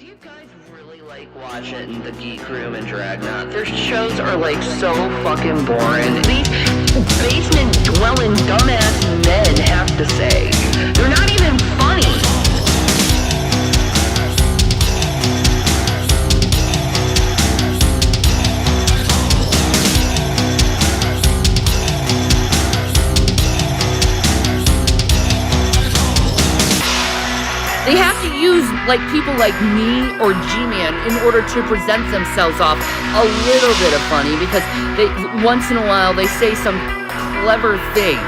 Do you guys really like watching the Geek Room and Dragnot? Their shows are like so fucking boring. These basement-dwelling dumbass men have to say. They're not even funny. They have to use like people like me or G-Man in order to present themselves off a little bit of funny, because they once in a while they say some clever thing.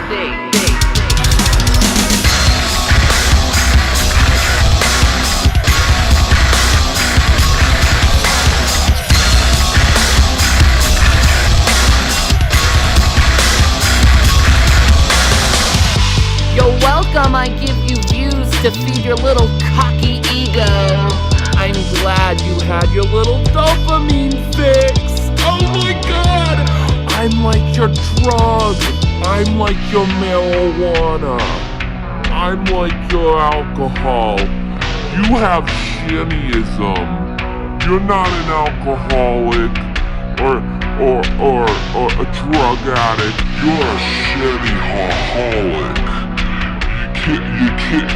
You're welcome, I give you views to feed your little cocky ego. I'm glad you had your little dopamine fix. Oh my god! I'm like your drug. I'm like your marijuana. I'm like your alcohol. You have Shannyism. You're not an alcoholic or a drug addict. You're a Shanny-holic. You can't,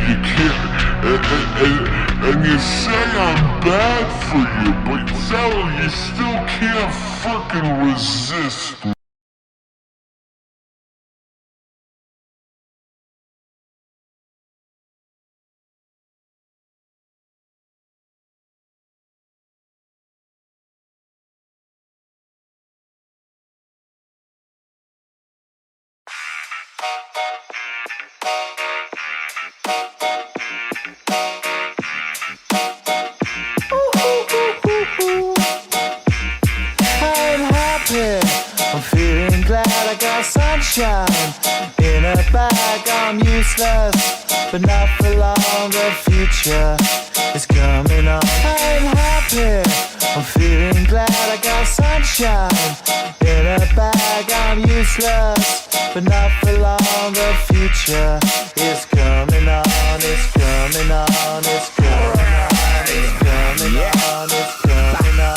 and you say I'm bad for you, but you still can't fucking resist. I'm feeling glad I got sunshine in a bag. I'm useless, but not for long. The future is coming on. I'm happy. I'm feeling glad I got sunshine in a bag. I'm useless, but not for long. The future is coming on. It's coming on. It's coming on. It's coming on. It's coming on.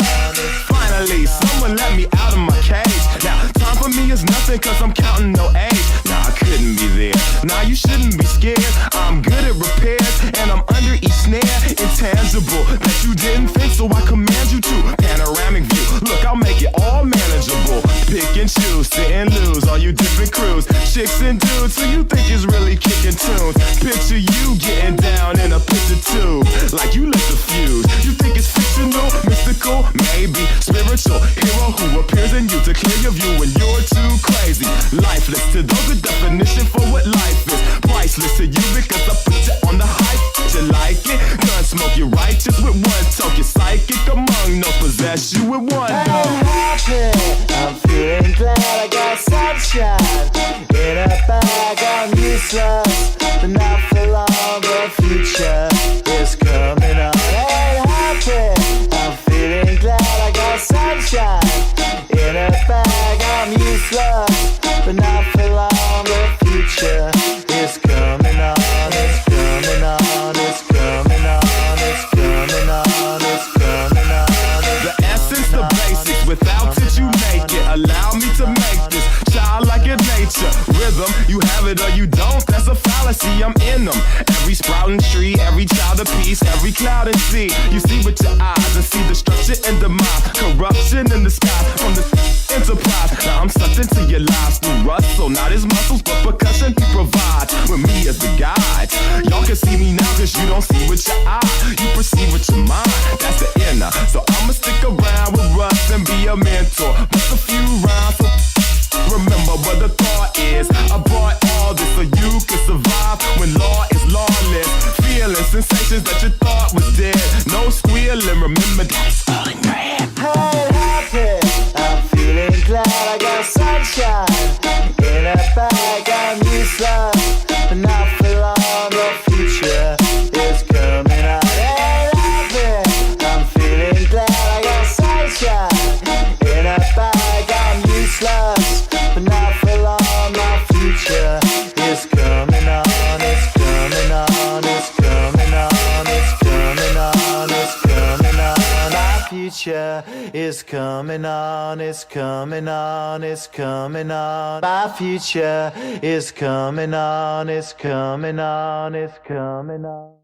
Finally, someone let me out of my cage. Now, time for me is nothing, cause I'm counting no age. Nah, I couldn't be there. Nah, you shouldn't be scared. I'm good at repairs, and I'm under each snare. Intangible, that you didn't think, so I command you to. Panoramic view, look, I'll make it all manageable. Pick and choose, sit and lose, all you different crews. Chicks and dudes, who you think is really kicking tunes. Picture you getting down in a picture tube, like you lit the fuse. You think it's fictional, mystical, maybe spiritual hero who appears in you to clear your view when you're too crazy. Lifeless to those, a definition for what life is. Priceless to you because I put you on the hype. You like it? Gun smoke, you're righteous with one talk. You're psychic among no possess you with one. I'm happy. I'm feeling glad I got sunshine in a bag. I'm useless, but not for long. The future is coming on. I'm happy. I'm feeling glad I got sunshine in a bag. I'm useless, but not for long. The future is coming on. It's coming on. It's coming on. It's coming on. It's coming on. The essence, the basics, without it you make it. Allow me to make this childlike in nature. Rhythm, you have it or you don't, that's a fallacy, I'm in them. Every sprouting tree, every child of peace, every cloud and sea. You see with your eyes and see destruction and demise. Corruption in the sky from the enterprise. Now I'm sucked into your lives through rust, so not his muscles but percussion he provides with me as the guide. Y'all can see me now cause you don't see with your eye, you perceive with your mind, that's the inner. So I'ma stick around with Russ and be a mentor. Bust a few rounds, so remember what the thought is. I brought all this so you can survive when law is lawless. Feeling sensations that you thought was dead. No squealing, remember that's all in your head. I'm happy. I'm feeling glad I got sunshine in a bag. I'm useless, but not for long. The future is coming on. I'm happy. I'm feeling glad I got sunshine in a bag. I'm useless, but not for long. My future is coming on. It's coming on. It's coming on. It's coming on. It's coming is coming on, it's coming on, it's coming on. My future is coming on, it's coming on, it's coming on.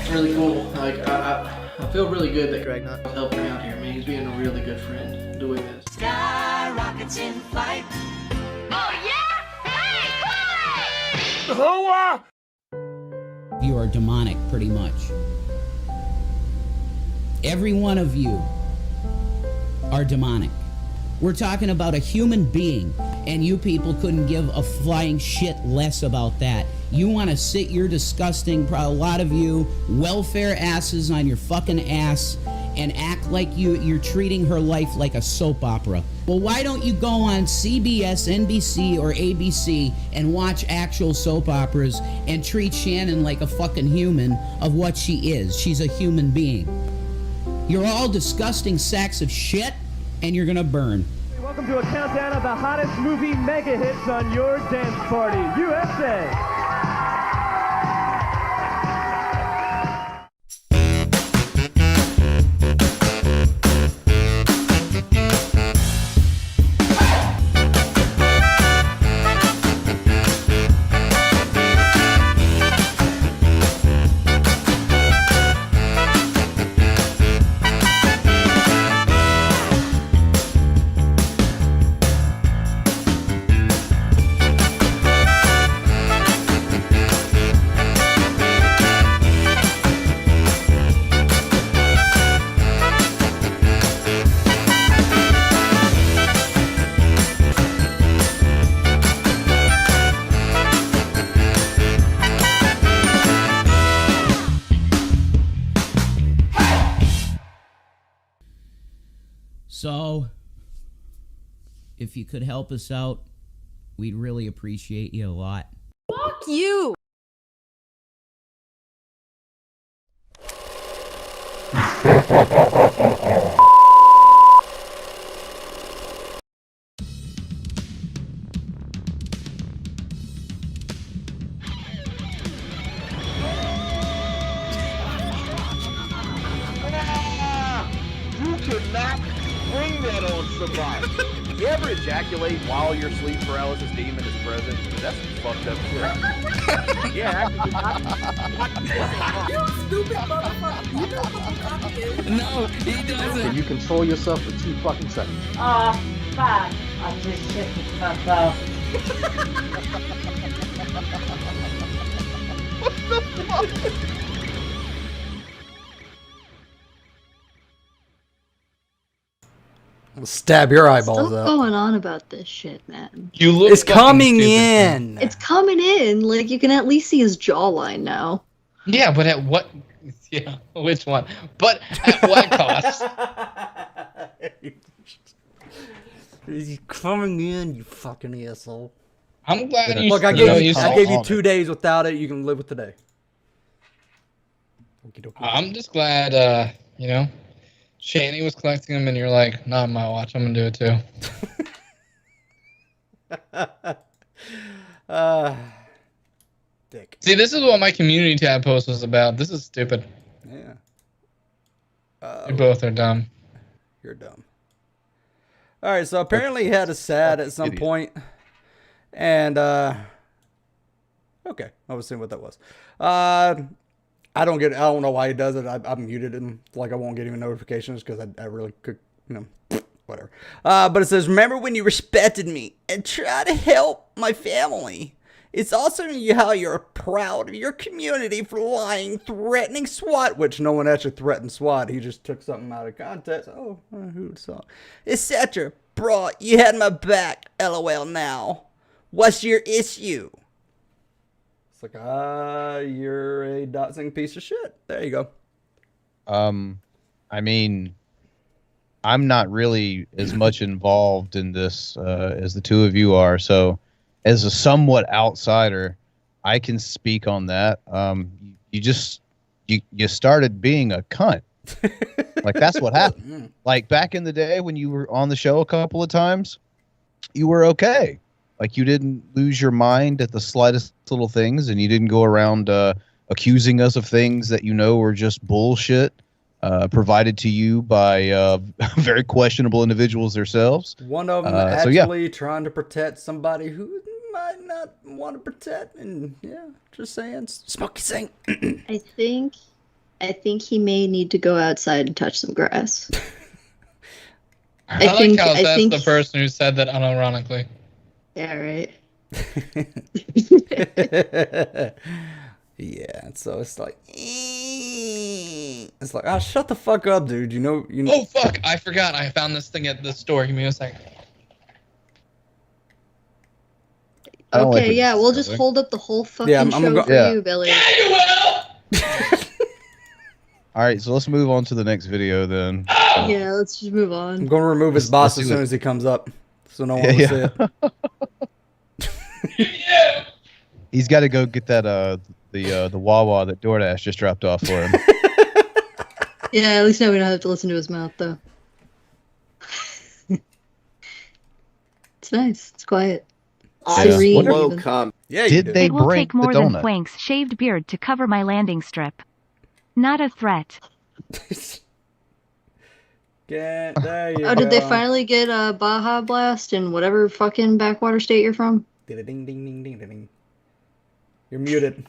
Really cool. Like I feel really good that Dragnot is helping me out here, man. He's being a really good friend doing this. Sky rockets in flight. Oh yeah! Hey, You are demonic, pretty much. Every one of you are demonic. We're talking about a human being, and you people couldn't give a flying shit less about that. You want to sit your disgusting, a lot of you, welfare asses on your fucking ass and act like you're treating her life like a soap opera. Well, why don't you go on CBS, NBC, or ABC and watch actual soap operas and treat Shannon like a fucking human of what she is? She's a human being. You're all disgusting sacks of shit, and you're gonna burn. Welcome to a countdown of the hottest movie mega hits on your dance party, USA. So, if you could help us out, we'd really appreciate you a lot. Fuck you! You cannot bring that on somebody. You ever ejaculate while your sleep paralysis demon is present? That's some fucked up shit. Yeah, You stupid motherfucker. You know what the fuck is? No, he doesn't. Can you control yourself for 2 fucking seconds? Fuck. I just shit the fuck off. What the fuck? I'll stab your eyeballs What's out. going on about this shit, man? You look it's coming in. It's coming in. Like, you can at least see his jawline now. Yeah, but at what? Yeah, which one? But at what cost? He's coming in, you fucking asshole. I'm glad you. Look, I gave you 2 days without it. You can live with today. I'm just glad, you know, Shanny was collecting them, and you're like, not my watch. I'm gonna do it too. Dick. See, this is what my community tab post was about. This is stupid. Yeah. You both are dumb. You're dumb. All right, so apparently he had a sad at some point, and okay, I was seeing what that was. I don't know why he does it. I muted him, like I won't get even notifications because I really could, you know, whatever. But it says, remember when you respected me and tried to help my family? It's also how you're proud of your community for lying, threatening SWAT, which no one actually threatened SWAT. He just took something out of context. Oh, who saw? Etc. Bro, you had my back. LOL now. What's your issue? It's like, you're a doxing piece of shit. There you go. I mean, I'm not really as much involved in this as the two of you are, so as a somewhat outsider, I can speak on that. You started being a cunt. Like, that's what happened. Like, back in the day when you were on the show a couple of times, you were okay. Like, you didn't lose your mind at the slightest little things, and you didn't go around accusing us of things that you know were just bullshit provided to you by very questionable individuals themselves. One of them actually trying to protect somebody who might not want to protect, and yeah, just saying, Smokey Sing. I think he may need to go outside and touch some grass. I like how that's the person who said that unironically. Yeah, right. Yeah, so it's like, oh, shut the fuck up, dude. You know. Oh fuck! I forgot. I found this thing at the store. Give me a second. Okay, yeah, we'll just hold up the whole fucking show for you, Billy. Yeah, you will. All right, so let's move on to the next video then. Yeah, let's just move on. I'm going to remove his boss as soon as he comes up, so no one will see it. He's got to go get that the Wawa that DoorDash just dropped off for him. Yeah, at least now we don't have to listen to his mouth, though. It's nice. It's quiet. Serene, even. Yeah, did they it will break take more the than donut? Fwank's shaved beard to cover my landing strip. Not a threat. There you Oh, go. did they finally get a Baja Blast in whatever fucking backwater state you're from? Ding, ding, ding, ding, ding, ding. You're muted.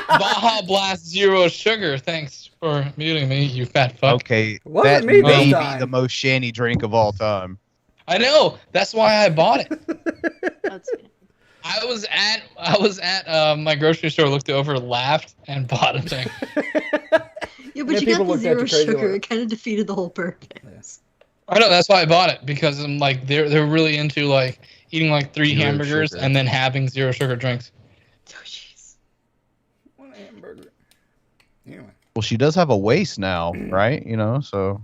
Baja Blast Zero Sugar. Thanks for muting me, you fat fuck. Okay, Wasn't that me this may be time. the most Shanny drink of all time. I know. That's why I bought it. That's good. I was at my grocery store, looked over, laughed, and bought a thing. Yeah, but you got the zero sugar. It kind of defeated the whole purpose. I know, that's why I bought it, because I'm like they're really into like eating like 3 Zero hamburgers sugar. and then having zero sugar drinks. Oh jeez. One hamburger. Anyway. Well, she does have a waist now, right? You know, so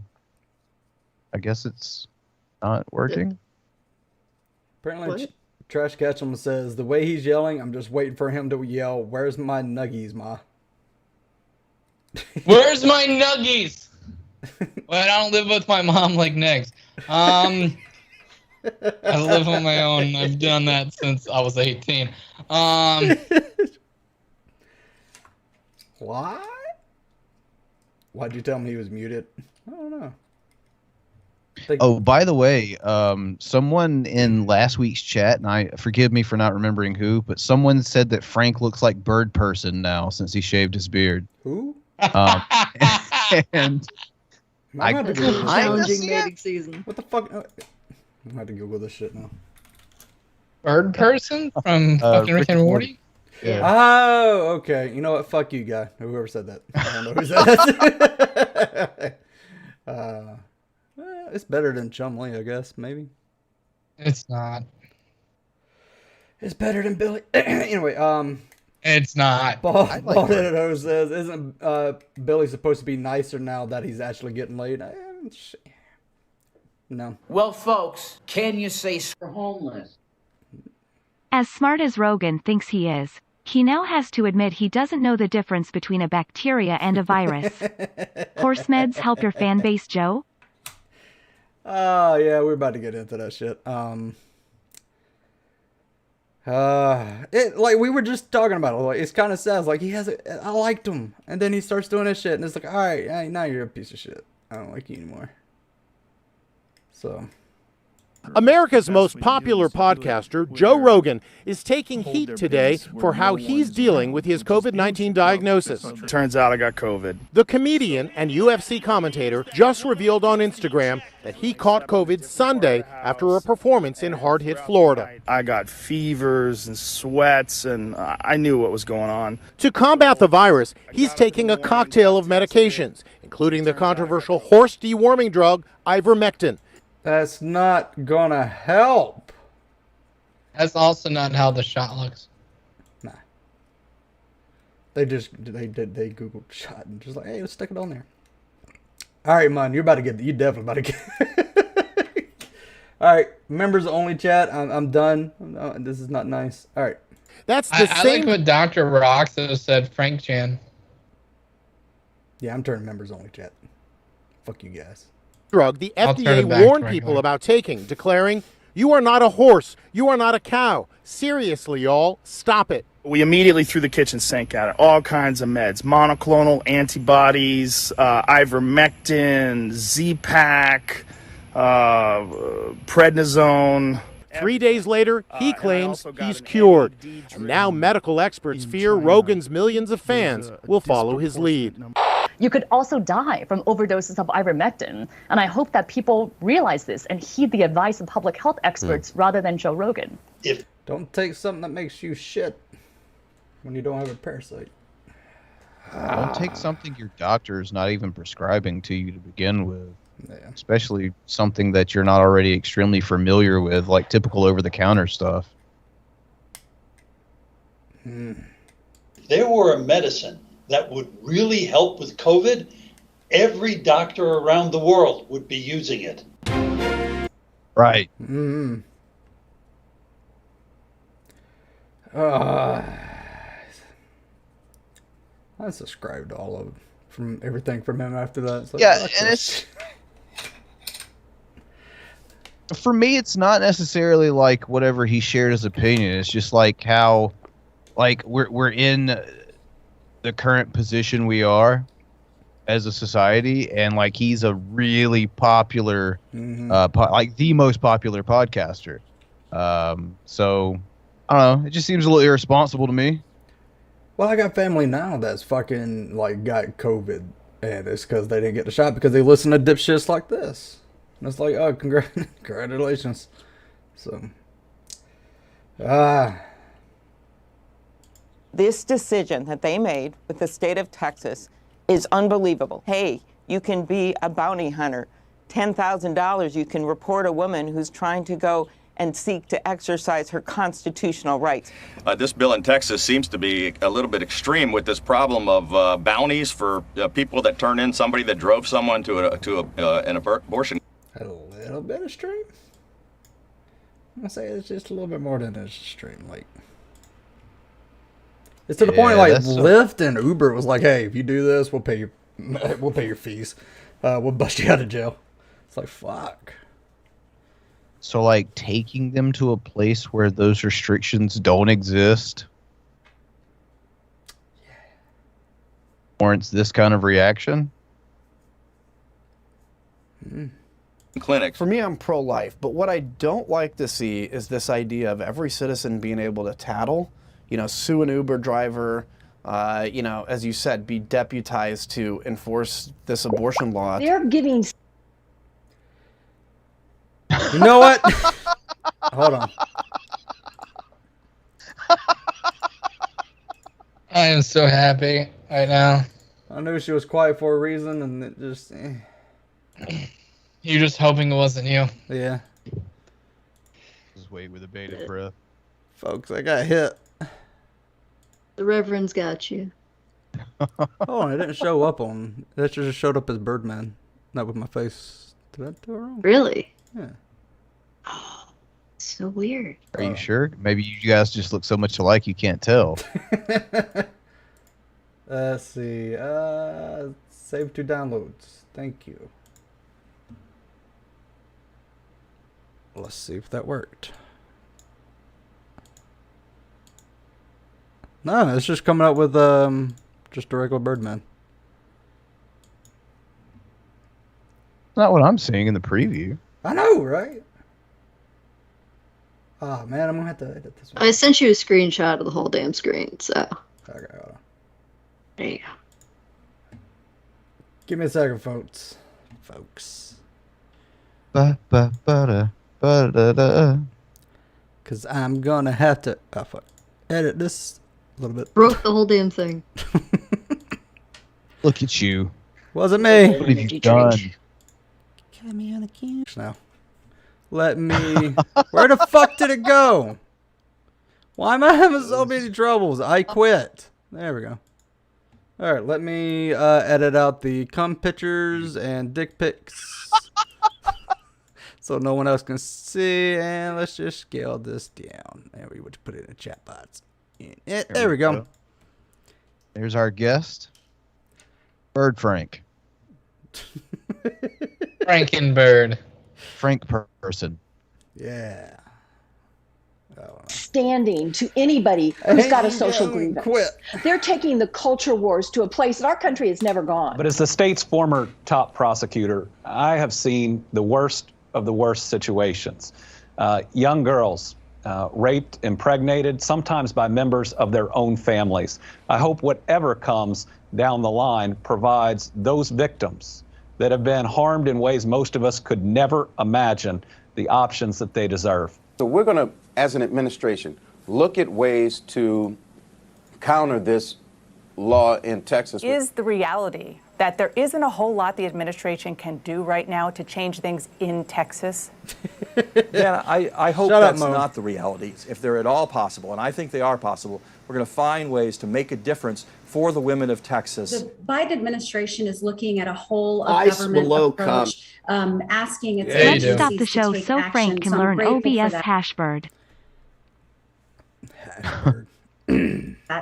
I guess it's not working. Apparently, Trash Ketchum says, the way he's yelling, I'm just waiting for him to yell, where's my nuggies, Ma? Where's my nuggies? Well, I don't live with my mom like Negs. I live on my own. I've done that since I was 18. What? Why'd you tell him he was muted? I don't know. Oh, by the way, someone in last week's chat, and I forgive me for not remembering who, but someone said that Frank looks like Bird Person now since he shaved his beard. Who? And I'm gonna have to Google this. Challenging mating season. What the fuck? I'm gonna have to Google this shit now. Bird Person from fucking Rick and Morty? Yeah. Oh, okay. You know what? Fuck you, guy. Whoever said that. I don't know who said that. It's better than Chumley, I guess. Maybe. It's not. It's better than Billy. Anyway, It's not. Bald-headed Ho says, isn't Billy supposed to be nicer now that he's actually getting laid? No. Well, folks, can you say you're homeless? As smart as Rogan thinks he is, he now has to admit he doesn't know the difference between a bacteria and a virus. Horse meds help your fan base, Joe? Oh, yeah, we're about to get into that shit. Like we were just talking about it. Like, it's kind of sad. It's like I liked him, and then he starts doing this shit, and it's like, all right, now you're a piece of shit. I don't like you anymore. So. America's most popular podcaster, Joe Rogan, is taking heat today for how he's dealing with his COVID-19 diagnosis. Turns out I got COVID. The comedian and UFC commentator just revealed on Instagram that he caught COVID Sunday after a performance in hard-hit Florida. I got fevers and sweats, and I knew what was going on. To combat the virus, he's taking a cocktail of medications, including the controversial horse deworming drug ivermectin. That's not gonna help. That's also not how the shot looks. Nah. They Googled shot and just like, hey, let's stick it on there. All right, man, you definitely about to get. All right, members only chat. I'm done. This is not nice. All right. That's the I like what Dr. Roxo said, Frank Chan. Yeah, I'm turning members only, chat. Fuck you guys. Drug the I'll turn FDA it back to warned regular. people about taking, declaring, "You are not a horse. You are not a cow. Seriously, y'all, stop it." We immediately threw the kitchen sink at it. All kinds of meds, monoclonal antibodies, ivermectin, Z-Pak, prednisone. 3 days later, he claims he's cured. And now medical experts fear Rogan's millions of fans will follow his lead. You could also die from overdoses of ivermectin, and I hope that people realize this and heed the advice of public health experts rather than Joe Rogan. Don't take something that makes you shit when you don't have a parasite. Don't take something your doctor's not even prescribing to you to begin with. Yeah. Especially something that you're not already extremely familiar with, like typical over-the-counter stuff. If there were a medicine that would really help with COVID, every doctor around the world would be using it. Right. I subscribed to all of from everything from him after that. It's like, Yeah, fuck and this. For me, it's not necessarily like whatever he shared his opinion. It's just like how, like we're in the current position we are as a society, and like he's a really popular, like the most popular podcaster. So I don't know. It just seems a little irresponsible to me. Well, I got family now that's fucking like got COVID, and it's because they didn't get the shot because they listen to dipshits like this. And it's like, oh, congratulations. So, This decision that they made with the state of Texas is unbelievable. Hey, you can be a bounty hunter. $10,000, you can report a woman who's trying to go and seek to exercise her constitutional rights. This bill in Texas seems to be a little bit extreme with this problem of bounties for people that turn in somebody that drove someone to an abortion. a little bit extreme. I'm gonna say it's just a little bit more than extreme. Like, it's to the point like Lyft and Uber was like, "Hey, if you do this, we'll pay your fees. We'll bust you out of jail." It's like, fuck. So, like, taking them to a place where those restrictions don't exist warrants this kind of reaction? Clinic. For me, I'm pro-life, but what I don't like to see is this idea of every citizen being able to tattle, sue an Uber driver, as you said, be deputized to enforce this abortion law. They're giving. You know what? Hold on. I am so happy right now. I knew she was quiet for a reason, and it just. You're just hoping it wasn't you. Yeah. Just wait with a bated breath. Folks, I got hit. The Reverend's got you. Oh, it didn't show up on. That just showed up as Birdman, not with my face. Did I do it wrong? Really? Yeah. Oh, so weird. Are you sure? Maybe you guys just look so much alike you can't tell. Let's see. Save to downloads. Thank you. Let's see if that worked. No, it's just coming up with just a regular Birdman. Not what I'm seeing in the preview. I know, right? Oh man, I'm gonna have to edit this one. I sent you a screenshot of the whole damn screen, so. Okay, hold on. There you go. Give me a second, folks. Ba ba ba da ba da da. Cause I'm gonna have to edit this a little bit. Broke the whole damn thing. Look at you. Wasn't me. What have you done? Get me on the couch now. Let me. Where the fuck did it go? Why am I having so many troubles? I quit. There we go. All right, let me edit out the cum pictures and dick pics, so no one else can see. And let's just scale this down. There we would put it in the chat box. There we go. There's our guest. Bird Frank. Frankenbird. Frank person. Yeah. Standing to anybody who's got a social grievance. They're taking the culture wars to a place that our country has never gone. But as the state's former top prosecutor, I have seen the worst of the worst situations. Young girls raped, impregnated, sometimes by members of their own families. I hope whatever comes down the line provides those victims that have been harmed in ways most of us could never imagine the options that they deserve. So we're going to, as an administration, look at ways to counter this law in Texas. Is the reality that there isn't a whole lot the administration can do right now to change things in Texas? Yeah, I hope Shut up, that's Mo. not the reality. If they're at all possible, and I think they are possible, we're going to find ways to make a difference for the women of Texas. The Biden administration is looking at a whole of Ice government below approach, asking its Let's agencies stop the to show take so action. Frank can So I'm learn grateful for OBS that. hashbird.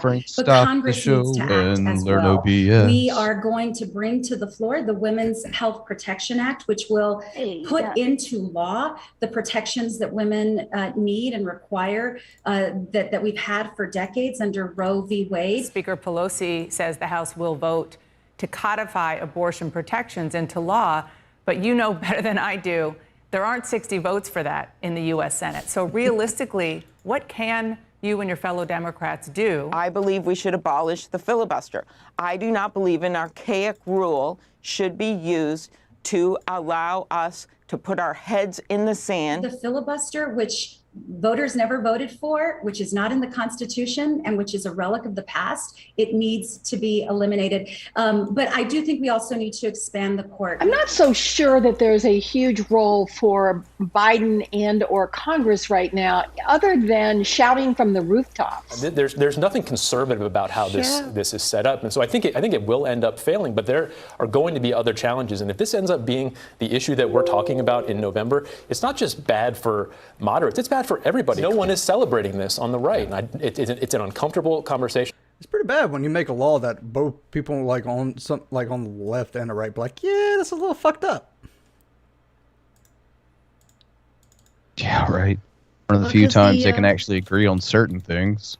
Frank, But stop the Congress show needs to act and as learn well. OBS. We are going to bring to the floor the Women's Health Protection Act, which will put into law the protections that women need and require that we've had for decades under Roe v. Wade. Speaker Pelosi says the House will vote to codify abortion protections into law, but you know better than I do, there aren't 60 votes for that in the U.S. Senate. So realistically, what can you and your fellow Democrats do? I believe we should abolish the filibuster. I do not believe an archaic rule should be used to allow us to put our heads in the sand. The filibuster, which voters never voted for, which is not in the Constitution and which is a relic of the past, it needs to be eliminated. But I do think we also need to expand the court. I'm not so sure that there's a huge role for Biden and or Congress right now, other than shouting from the rooftops. There's nothing conservative about how this is set up, and so I think it will end up failing. But there are going to be other challenges, and if this ends up being the issue that we're talking about in November, it's not just bad for moderates; it's bad for everybody. No one is celebrating this on the right, and it's an uncomfortable conversation. It's pretty bad when you make a law that both people like on the left and the right be like, yeah, this is a little fucked up. Yeah, right. One of the few times they can actually agree on certain things.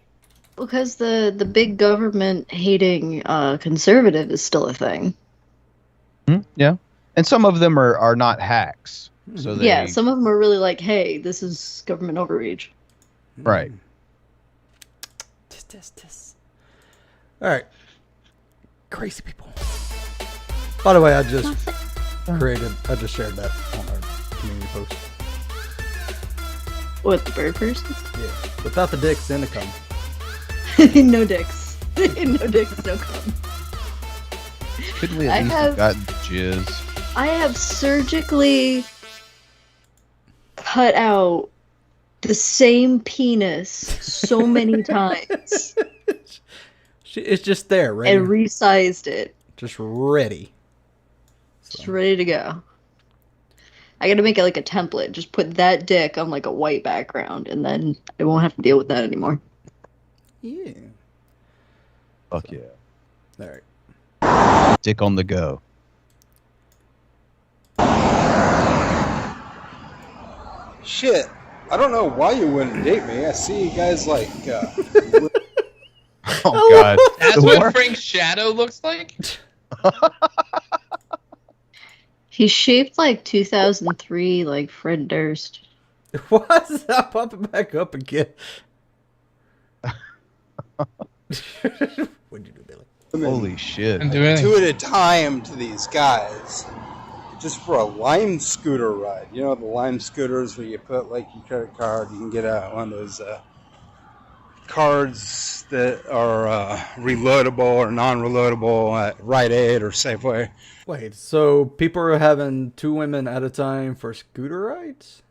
Because the big government hating conservative is still a thing. Yeah. And some of them are not hacks. So they, Yeah, some of them are really like, hey, this is government overreach. Right. All right. Crazy people. By the way, I just shared that on our community post. What, the bird person? Yeah. Without the dicks, then the cum. No dicks. No dicks, no cum. Couldn't we at least have gotten jizz? I have surgically cut out the same penis so many times. It's just there, right? And resized it. Just ready. Just ready to go. I gotta make it like a template. Just put that dick on like a white background, and then I won't have to deal with that anymore. Yeah. Fuck yeah. All right. Dick on the go. Shit. I don't know why you wouldn't date me. I see you guys like. Oh God. That's what Frank's shadow looks like? He's shaped like 2003, like Fred Durst. What's that popping back up again? What'd you do, Billy? Holy shit. Two at a time to these guys. Just for a Lime scooter ride. You know the Lime scooters where you put like your credit card, you can get one of those cards that are reloadable or non-reloadable at Rite Aid or Safeway. Wait, so people are having 2 women at a time for scooter rides?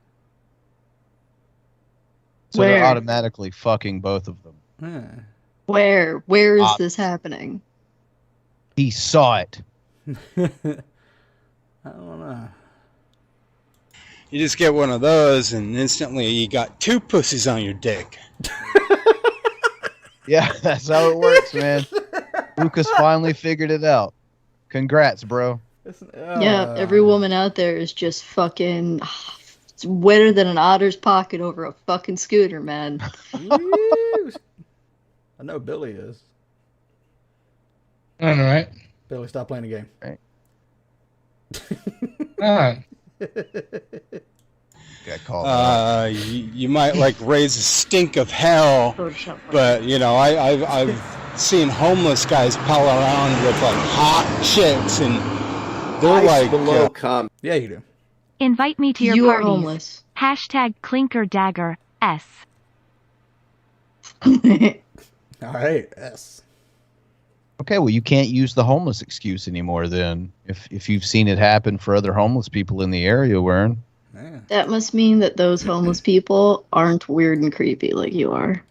So they're automatically fucking both of them. Yeah. Where is this happening? He saw it. I don't know. You just get one of those and instantly you got 2 pussies on your dick. Yeah, that's how it works, man. Lucas finally figured it out. Congrats, bro. Yeah, every woman out there is just fucking. It's wetter than an otter's pocket over a fucking scooter, man. I know Billy is. All right. Billy, stop playing the game. Right. Got called. You might like raise a stink of hell, but you know I've seen homeless guys pal around with like hot chicks, and they're like below com. Yeah, you do. Invite me to your You are parties. homeless. Hashtag ClinkerDagger S. All right, S. Okay, well, you can't use the homeless excuse anymore then. If you've seen it happen for other homeless people in the area, Warren. That must mean that those homeless people aren't weird and creepy like you are.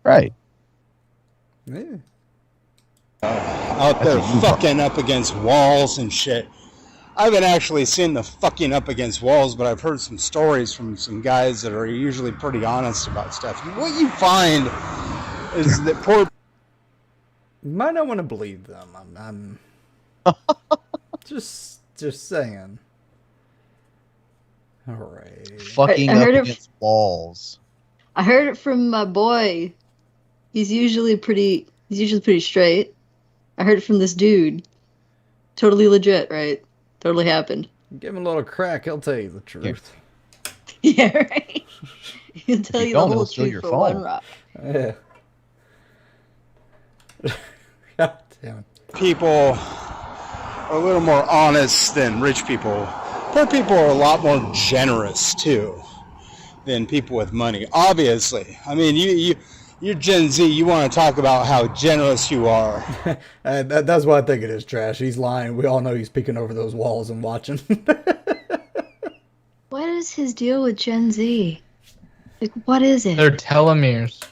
Right. Yeah. Out there fucking up against walls and shit. I haven't actually seen the fucking up against walls, but I've heard some stories from some guys that are usually pretty honest about stuff. And what you find is that poor. You might not want to believe them. I'm just saying. All right. Fucking I heard up it against walls. I heard it from my boy. He's usually pretty straight. I heard it from this dude. Totally legit, right? Totally happened. Give him a little crack, he'll tell you the truth. Yeah, right. He'll tell you the don't, whole he'll steal truth your for phone. one rock. Yeah. God damn it. People are a little more honest than rich people. Poor people are a lot more generous too than people with money. Obviously, I mean, you're Gen Z. You want to talk about how generous you are. That's what I think it is, Trash. He's lying. We all know he's peeking over those walls and watching. What is his deal with Gen Z? Like, what is it? They're telomeres.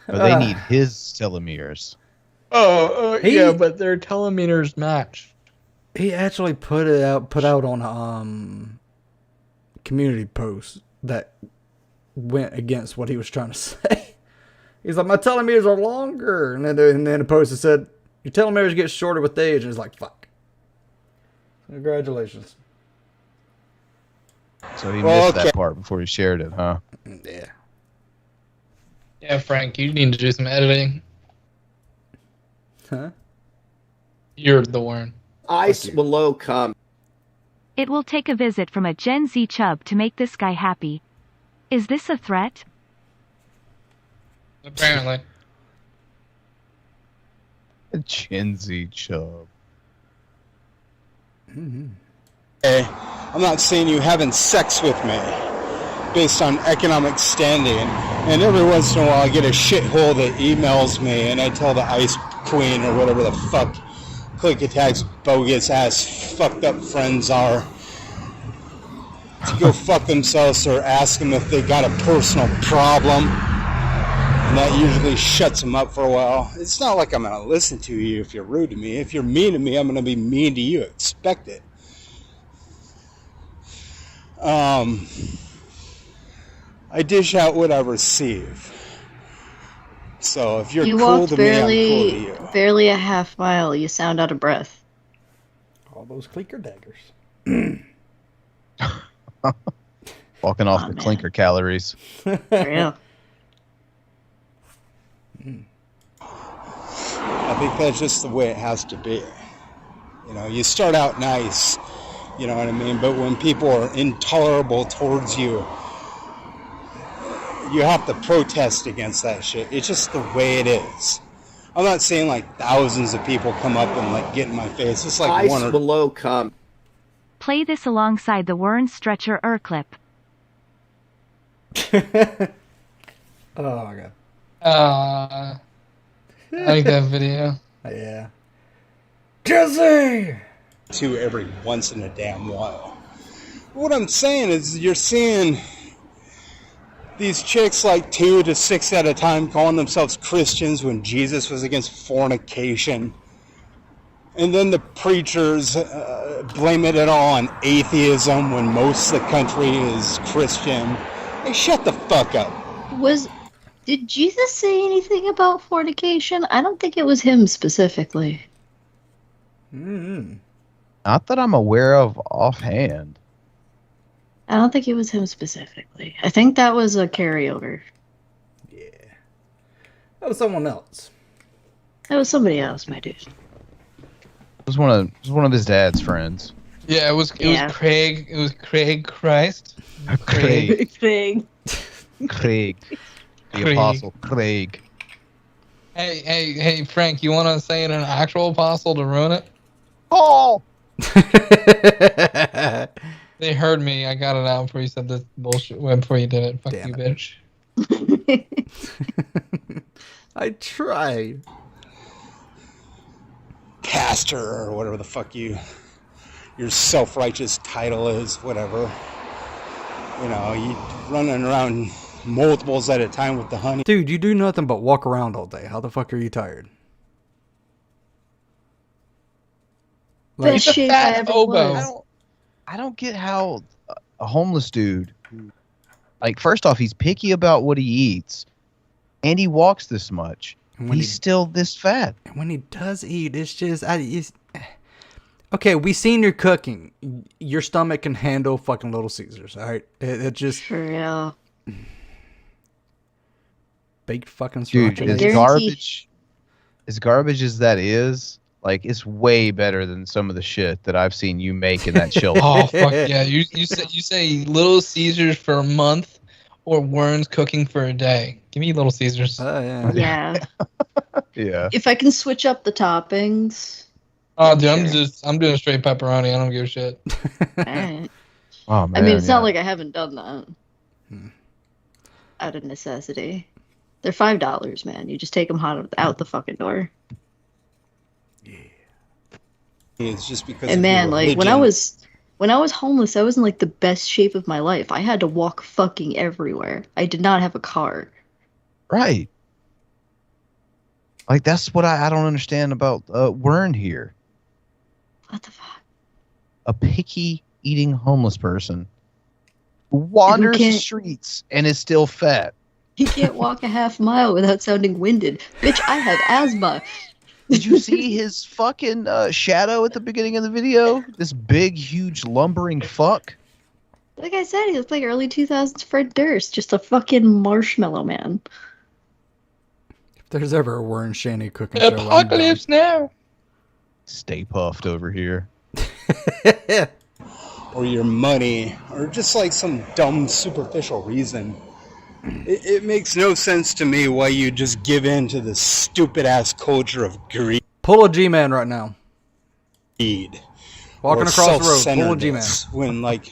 But they need his telomeres. Yeah, but their telomeres match. He actually put out on a community post that went against what he was trying to say. He's like, my telomeres are longer, and then the post that said, your telomeres get shorter with age, and it's like, fuck. Congratulations. So he missed that part before he shared it, huh? Yeah. Yeah, Frank, you need to do some editing. Huh? You're the one. Ice below com. It will take a visit from a Gen Z chub to make this guy happy. Is this a threat? Apparently. A Gen Z chub. Hey, I'm not saying you having sex with me based on economic standing. And every once in a while I get a shithole that emails me and I tell the Ice Queen or whatever the fuck Click Attack's bogus ass fucked up friends are to go fuck themselves or ask them if they got a personal problem. And that usually shuts them up for a while. It's not like I'm going to listen to you if you're rude to me. If you're mean to me, I'm going to be mean to you. Expect it. I dish out what I receive. So if you're cool to me, I'm cool to you. Barely a half mile. You sound out of breath. All those clinker daggers. Walking off the clinker calories. Yeah. I think that's just the way it has to be. You know, you start out nice, you know what I mean? But when people are intolerable towards you, you have to protest against that shit. It's just the way it is. I'm not saying like thousands of people come up and like get in my face. It's like Ice one or below com. Play this alongside the Warren Stretcher clip. Oh my god. I like that video. Yeah. Jesse! two every once in a damn while. What I'm saying is you're seeing these chicks like 2 to 6 at a time calling themselves Christians when Jesus was against fornication. And then the preachers blame it all on atheism when most of the country is Christian. Hey, shut the fuck up. Did Jesus say anything about fornication? I don't think it was him specifically. Not that I'm aware of offhand. I don't think it was him specifically. I think that was a carryover. That was someone else. That was somebody else, my dude. It was one of his dad's friends. Yeah, it was Craig. It was Craig Christ. Craig. Craig. Craig. The Craig. Apostle Craig. Hey, Frank, you want to say it an actual apostle to ruin it? Oh! They heard me. I got it out before you said this bullshit. Before you did it. Fuck you, bitch. I tried. Pastor or whatever the fuck your self-righteous title is, whatever. You know, you running around multiples at a time with the honey. Dude, you do nothing but walk around all day. How the fuck are you tired? Best shape I ever was. I don't get how a homeless dude, like, first off, he's picky about what he eats, and he walks this much. He's still this fat. When he does eat, it's just... Okay, we seen your cooking. Your stomach can handle fucking Little Caesars, all right? It just... For real. Baked fucking Dude, sriracha. as garbage as that is, like, it's way better than some of the shit that I've seen you make in that shelter. Oh fuck yeah! You say Little Caesars for a month, or Werns cooking for a day. Give me Little Caesars. Yeah. Yeah. If I can switch up the toppings. Oh, dude, I'm doing straight pepperoni. I don't give a shit. Alright. Oh man. I mean, it's not like I haven't done that. Out of necessity. They're $5, man. You just take them hot out the fucking door. It's just because. And man, like when I was homeless, I was in like the best shape of my life. I had to walk fucking everywhere. I did not have a car. Right. Like, that's what I don't understand about Wern here. What the fuck? A picky eating homeless person who wanders the streets and is still fat. He can't walk a half mile without sounding winded. Bitch, I have asthma. Did you see his fucking shadow at the beginning of the video? This big, huge, lumbering fuck. Like I said, he looked like early 2000s Fred Durst. Just a fucking marshmallow man. If there's ever a Warren Shanny cooking show, Apocalypse now. Stay puffed over here. Or your money, or just like some dumb, superficial reason. It makes no sense to me why you just give in to this stupid-ass culture of greed. Pull a G-Man right now. Walking across the road, pull a G-Man. When, like,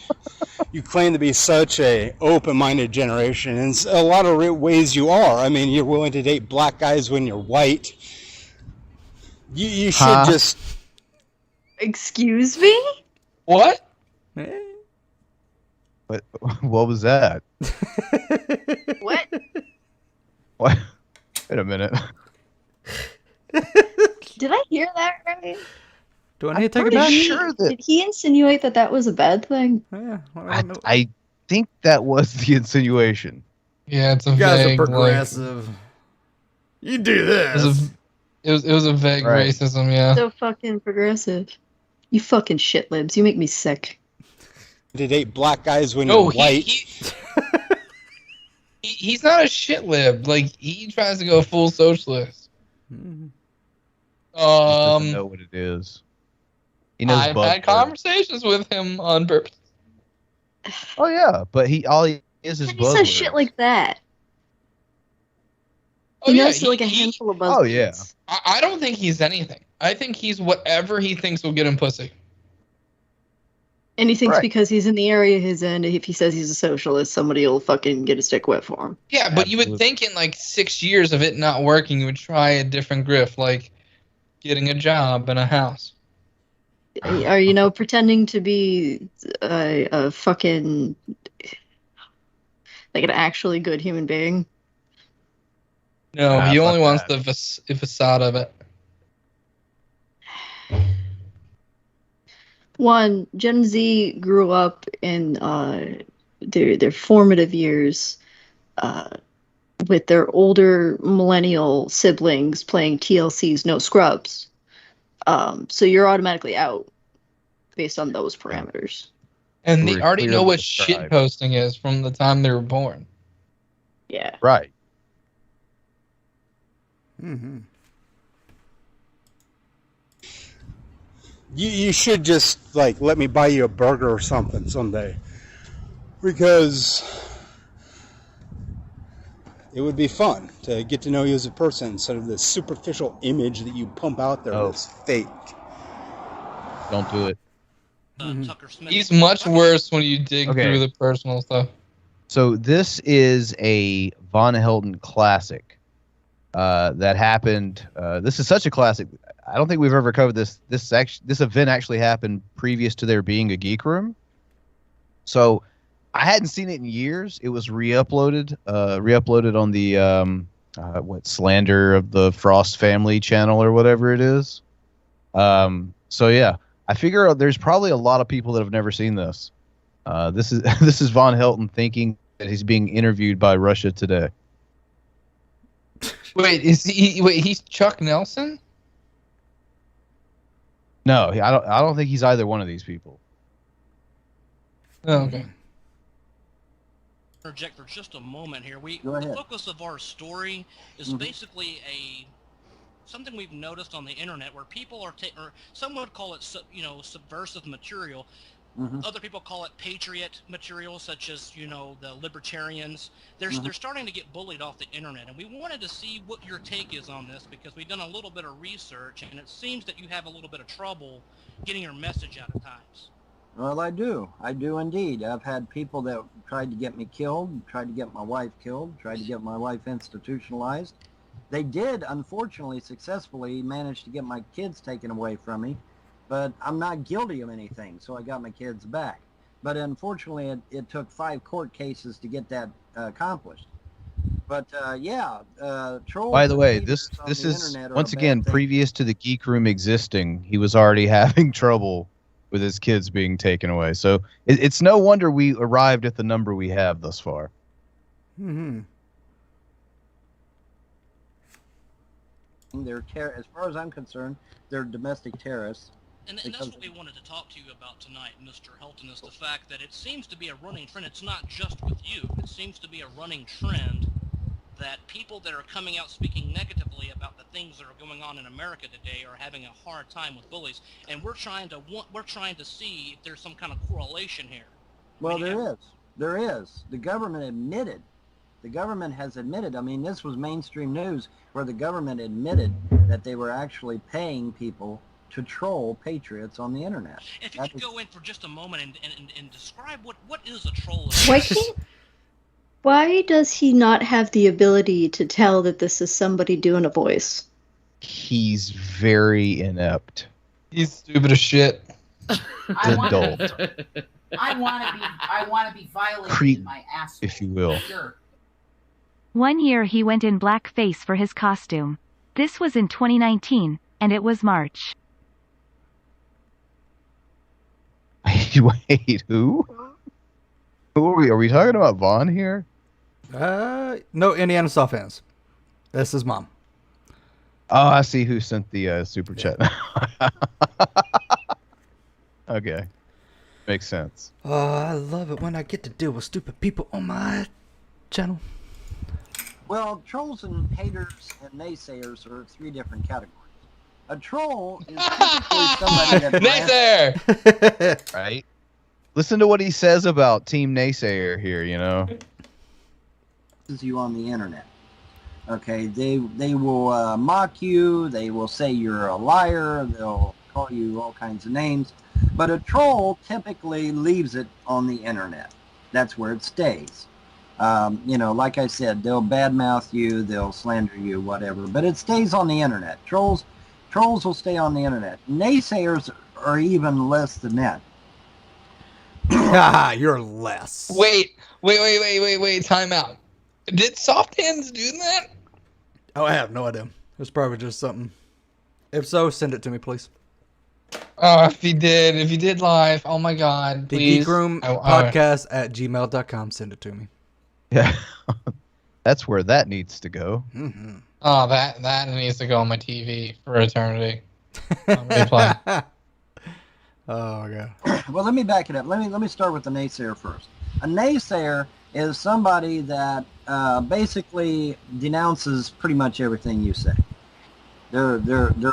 you claim to be such a open-minded generation, and in a lot of ways you are. I mean, you're willing to date black guys when you're white. You should just... Excuse me? What? What was that? What? What? Wait a minute. Did I hear that right? Do I need to take it back? Did he insinuate that that was a bad thing? Yeah. I think that was the insinuation. Yeah, it's a You guys vague, are progressive. You do this. It was a vague racism, yeah. So fucking progressive. You fucking shit libs. You make me sick. To date black guys when you're white. He's not a shit lib. Like, he tries to go full socialist. He doesn't know what it is. He knows I've had conversations with him on purpose. Oh yeah, but all he is He buzzwords. says shit like that. He knows like a handful of buzzwords. Oh yeah. I don't think he's anything. I think he's whatever he thinks will get him pussy. And he thinks because he's in the area he's in, if he says he's a socialist, somebody will fucking get a stick wet for him. Yeah, but you would think in like 6 years of it not working, you would try a different grift, like getting a job and a house. Are you pretending to be a fucking like an actually good human being? No, he only wants the facade of it. One, Gen Z grew up in their formative years with their older millennial siblings playing TLC's No Scrubs. So you're automatically out based on those parameters. And they We're already know clearly what described. shitposting is from the time they were born. Yeah. Right. Mm-hmm. You should just like let me buy you a burger or something someday, because it would be fun to get to know you as a person instead of this superficial image that you pump out there that's fake. Don't do it. He's much worse when you dig through the personal stuff. So this is a Von Helton classic that happened. This is such a classic. I don't think we've ever covered this. This event actually happened previous to there being a Geek Room. So I hadn't seen it in years. It was re-uploaded on the Slander of the Frost Family channel or whatever it is. So yeah, I figure there's probably a lot of people that have never seen this. This is Von Helton thinking that he's being interviewed by Russia Today. Wait, he's Chuck Nelson? No, I don't think he's either one of these people. Oh, okay. Interject for just a moment here. Go ahead. The focus of our story is basically something we've noticed on the internet where people are or some would call it subversive material. Other people call it patriot material, such as the libertarians. They're starting to get bullied off the internet, and we wanted to see what your take is on this because we've done a little bit of research, and it seems that you have a little bit of trouble getting your message out at times. Well, I do indeed. I've had people that tried to get me killed, tried to get my wife killed, tried to get my wife institutionalized. They did, unfortunately, successfully manage to get my kids taken away from me. But I'm not guilty of anything, so I got my kids back. But unfortunately, it took 5 court cases to get that accomplished. But trolls. By the way, this is once again previous to the Geek Room existing. He was already having trouble with his kids being taken away. So it's no wonder we arrived at the number we have thus far. They're as far as I'm concerned, they're domestic terrorists. And that's what we wanted to talk to you about tonight, Mr. Helton, is the fact that it seems to be a running trend. It's not just with you. It seems to be a running trend that people that are coming out speaking negatively about the things that are going on in America today are having a hard time with bullies. And we're trying to see if there's some kind of correlation here. Well, there is. The government admitted. The government has admitted. I mean, this was mainstream news where the government admitted that they were actually paying people to troll patriots on the internet. If you could go in for just a moment and describe what is a troll? Why does he not have the ability to tell that this is somebody doing a voice? He's very inept. He's stupid as shit. Adult. I want to be violated Creep, in my ass. if you will. Sure. One year he went in blackface for his costume. This was in 2019, and it was March. Wait, who? Who are we? Are we talking about Vaughn here? No, Indiana Soft fans. That's his mom. Oh, I see who sent the super chat. Okay. Makes sense. Oh, I love it when I get to deal with stupid people on my channel. Well, trolls and haters and naysayers are 3 different categories. A troll is typically somebody that Naysayer! Right? Listen to what he says about Team Naysayer here, you on the internet. Okay, they will mock you, they will say you're a liar, they'll call you all kinds of names, but a troll typically leaves it on the internet. That's where it stays. Like I said, they'll badmouth you, they'll slander you, whatever, but it stays on the internet. Trolls will stay on the internet. Naysayers are even less than that. You're less. Wait, time out. Did Soft Hands do that? Oh, I have no idea. It's probably just something. If so, send it to me, please. Oh, if you did live, oh my god, The please. Geek Room podcast at gmail.com. Send it to me. Yeah. That's where that needs to go. Mm-hmm. Oh, that needs to go on my TV for eternity. Oh my god. Well, let me back it up. Let me start with the naysayer first. A naysayer is somebody that basically denounces pretty much everything you say. They're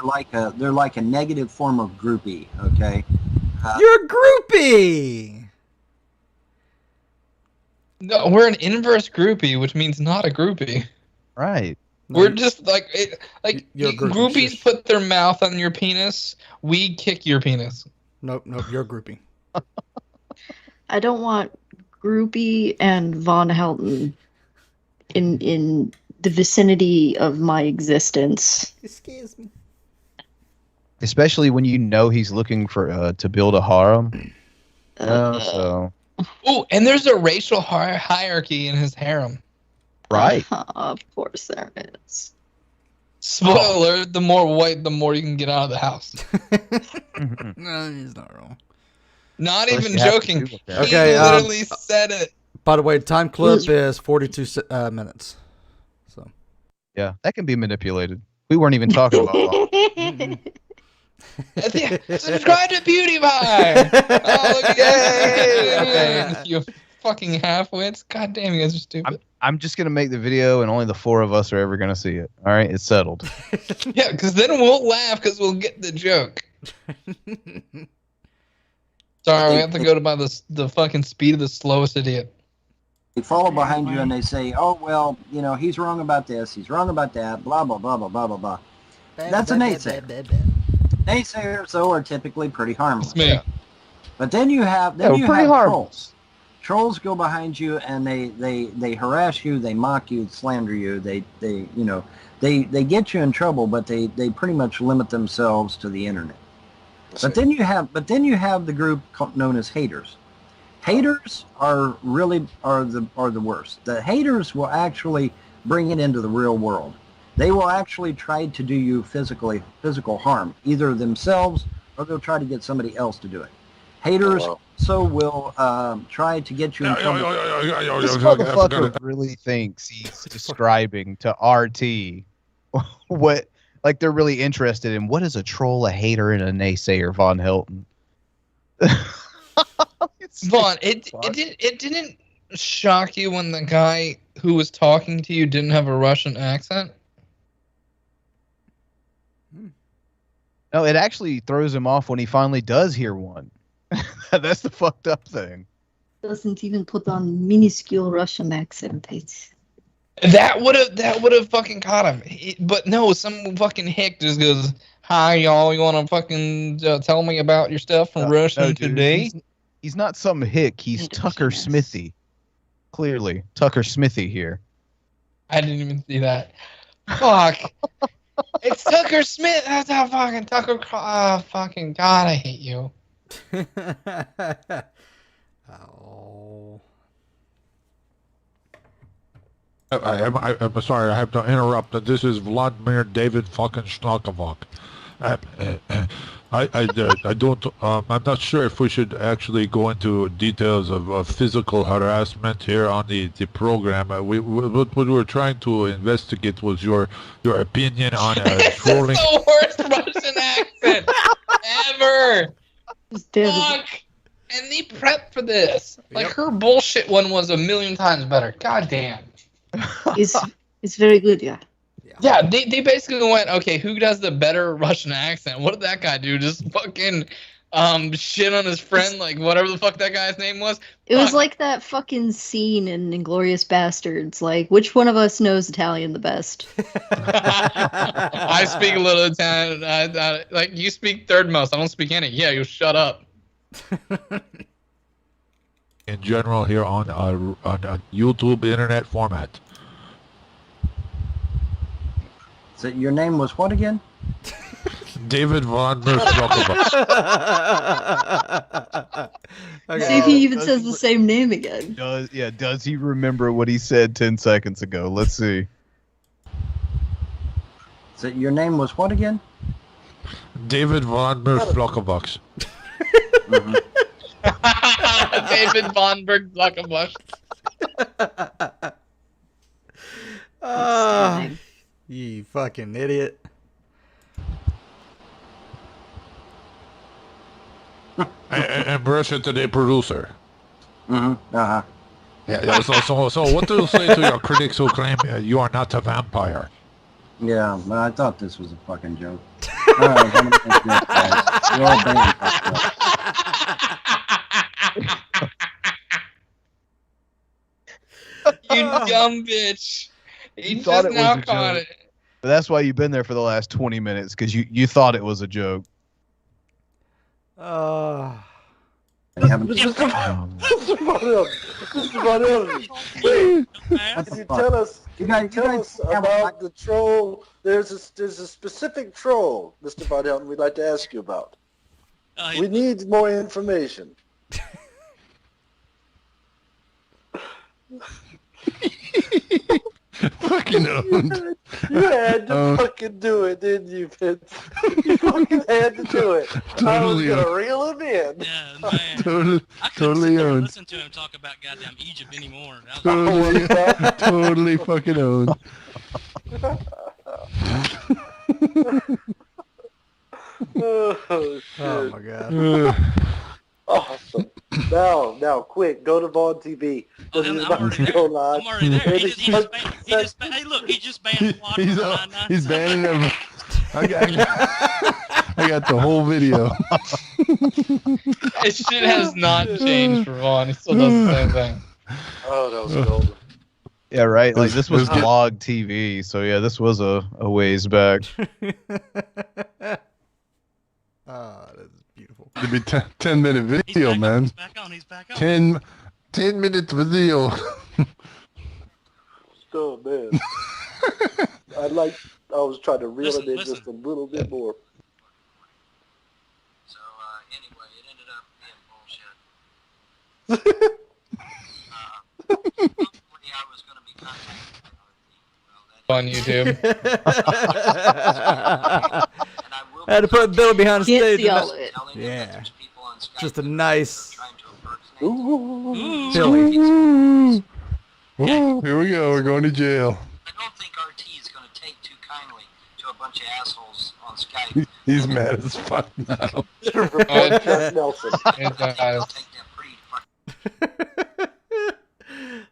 like a negative form of groupie. Okay. You're a groupie. No, we're an inverse groupie, which means not a groupie. Right. We're just like You're a groupie. groupies Shush. put their mouth on your penis. We kick your penis. Nope, you're a groupie. I don't want Groupie and Von Helton in the vicinity of my existence. Excuse me. Especially when you know he's looking for to build a harem. So Oh, and there's a racial hierarchy in his harem. Right. Of course there is. Spoiler: the more white, the more you can get out of the house. No, he's not wrong. Not even joking. He Okay, literally said it. By the way, time clip is 42 minutes. So yeah, that can be manipulated. We weren't even talking about that. Subscribe to PewDiePie. Oh, look at that! You fucking half-wits. God damn, you guys are stupid. I'm just gonna make the video, and only the 4 of us are ever gonna see it. All right, it's settled. Yeah, because then we'll laugh because we'll get the joke. Sorry, we have to go by the fucking speed of the slowest idiot. They follow behind you and they say, "Oh well, you know, he's wrong about this, he's wrong about that, blah blah blah blah blah blah blah." That's a naysayer. Naysayers, though, are typically pretty harmless. Me. But then you have trolls. Trolls go behind you and they harass you, they mock you, slander you, they get you in trouble, but they pretty much limit themselves to the internet. But then you have the group known as haters. Haters are the worst. The haters will actually bring it into the real world. They will actually try to do you physical harm, either themselves or they'll try to get somebody else to do it. Haters also will try to get you in trouble. This motherfucker really thinks he's describing to RT what, like they're really interested in what is a troll, a hater, and a naysayer, Von Helton. Vaughn, it didn't shock you when the guy who was talking to you didn't have a Russian accent? No, it actually throws him off when he finally does hear one. That's the fucked up thing. Doesn't even put on minuscule Russian accent. That would have fucking caught him. But no, some fucking hick just goes, "Hi y'all, you want to fucking tell me about your stuff from Russia today?" He's not some hick. He's Tucker Smithy. Clearly, Tucker Smithy here. I didn't even see that. Fuck. It's Tucker Smith. That's how fucking Tucker. Oh, fucking God, I hate you. Oh. I'm sorry, I have to interrupt. This is Vladimir David fucking Schnakovok. I don't. I'm not sure if we should actually go into details of physical harassment here on the program. What we were trying to investigate was your opinion on trolling. The worst Russian accent ever. Fuck. And they prepped for this. Like her bullshit one was a million times better. God damn. It's very good, yeah. Yeah, they basically went, okay, who does the better Russian accent? What did that guy do? Just fucking shit on his friend, like whatever the fuck that guy's name was? It was like that fucking scene in Inglourious Bastards. Like, which one of us knows Italian the best? I speak a little Italian. Like, you speak third most. I don't speak any. Yeah, you shut up. In general here on YouTube internet format. So your name was what again? David Von See if he even says the same name again. Does he remember what he said 10 seconds ago? Let's see. So your name was what again? David Von Flockenbach. David Von Flockenbach. You fucking idiot. and brush it to the producer. Mm-hmm. Uh-huh. Yeah. So what do you say to your critics who claim you are not a vampire? Yeah, well, I thought this was a fucking joke. All right, I'm gonna make this, guys. You're all banned. You dumb bitch. You thought just it was now a caught joke. it. But that's why you've been there for the last 20 minutes, because you thought it was a joke. Mr. Varel, wait. Can you tell us about the troll? There's a specific troll, Mr. Varel, we'd like to ask you about. We need more information. Fucking owned. You had to fucking do it, didn't you, Vince? You fucking had to do it. Totally I was owned. gonna reel him in. Yeah, man. Totally I owned. listen to him talk about goddamn Egypt anymore. That was- Totally fucking owned. Oh, shit. Oh, my God. Awesome. Now, quick, go to Vaughn TV. Oh, He's about to go live. I'm already there. And He just hey, look, he just banned He's banning them. I got the whole video. His shit has not changed for Vaughn. He still does the same thing. Oh, that was golden. Yeah, right. Like this was It was- vlog TV, so yeah, this was a ways back. That is beautiful. It'd be 10-minute video, man. He's back on. 10-minute video. Oh, man. I was trying to reel it in just a little bit more. On YouTube. I had to put Bill behind the Can't stage. see all it. Yeah. Just a nice Ooh. Billy. Ooh, here we go. We're going to jail. He's mad as fuck now. Nelson.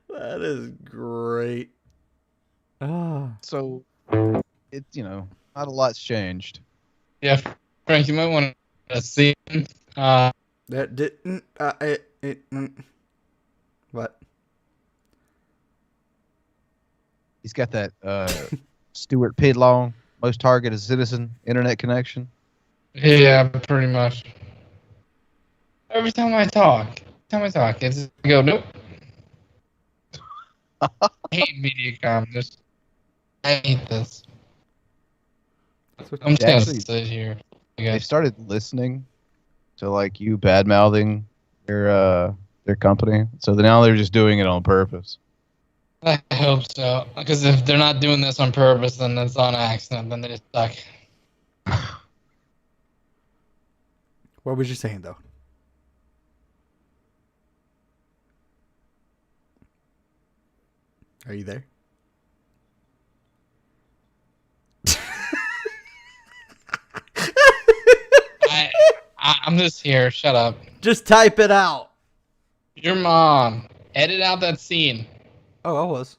That is great. Ah. So it not a lot's changed. Yeah, Frank, you might want to see him. That didn't. What? He's got that Stuart Pidlong, most targeted citizen internet connection. Yeah, pretty much. Every time I talk, I go, nope. I hate Mediacom. I hate this. I'm just gonna sit here. They started listening to like you bad mouthing their company, so now they're just doing it on purpose. I hope so, because if they're not doing this on purpose, then it's on accident. Then they just suck. What was you saying though? Are you there? I'm just here. Shut up. Just type it out. Your mom. Edit out that scene. Oh, I was.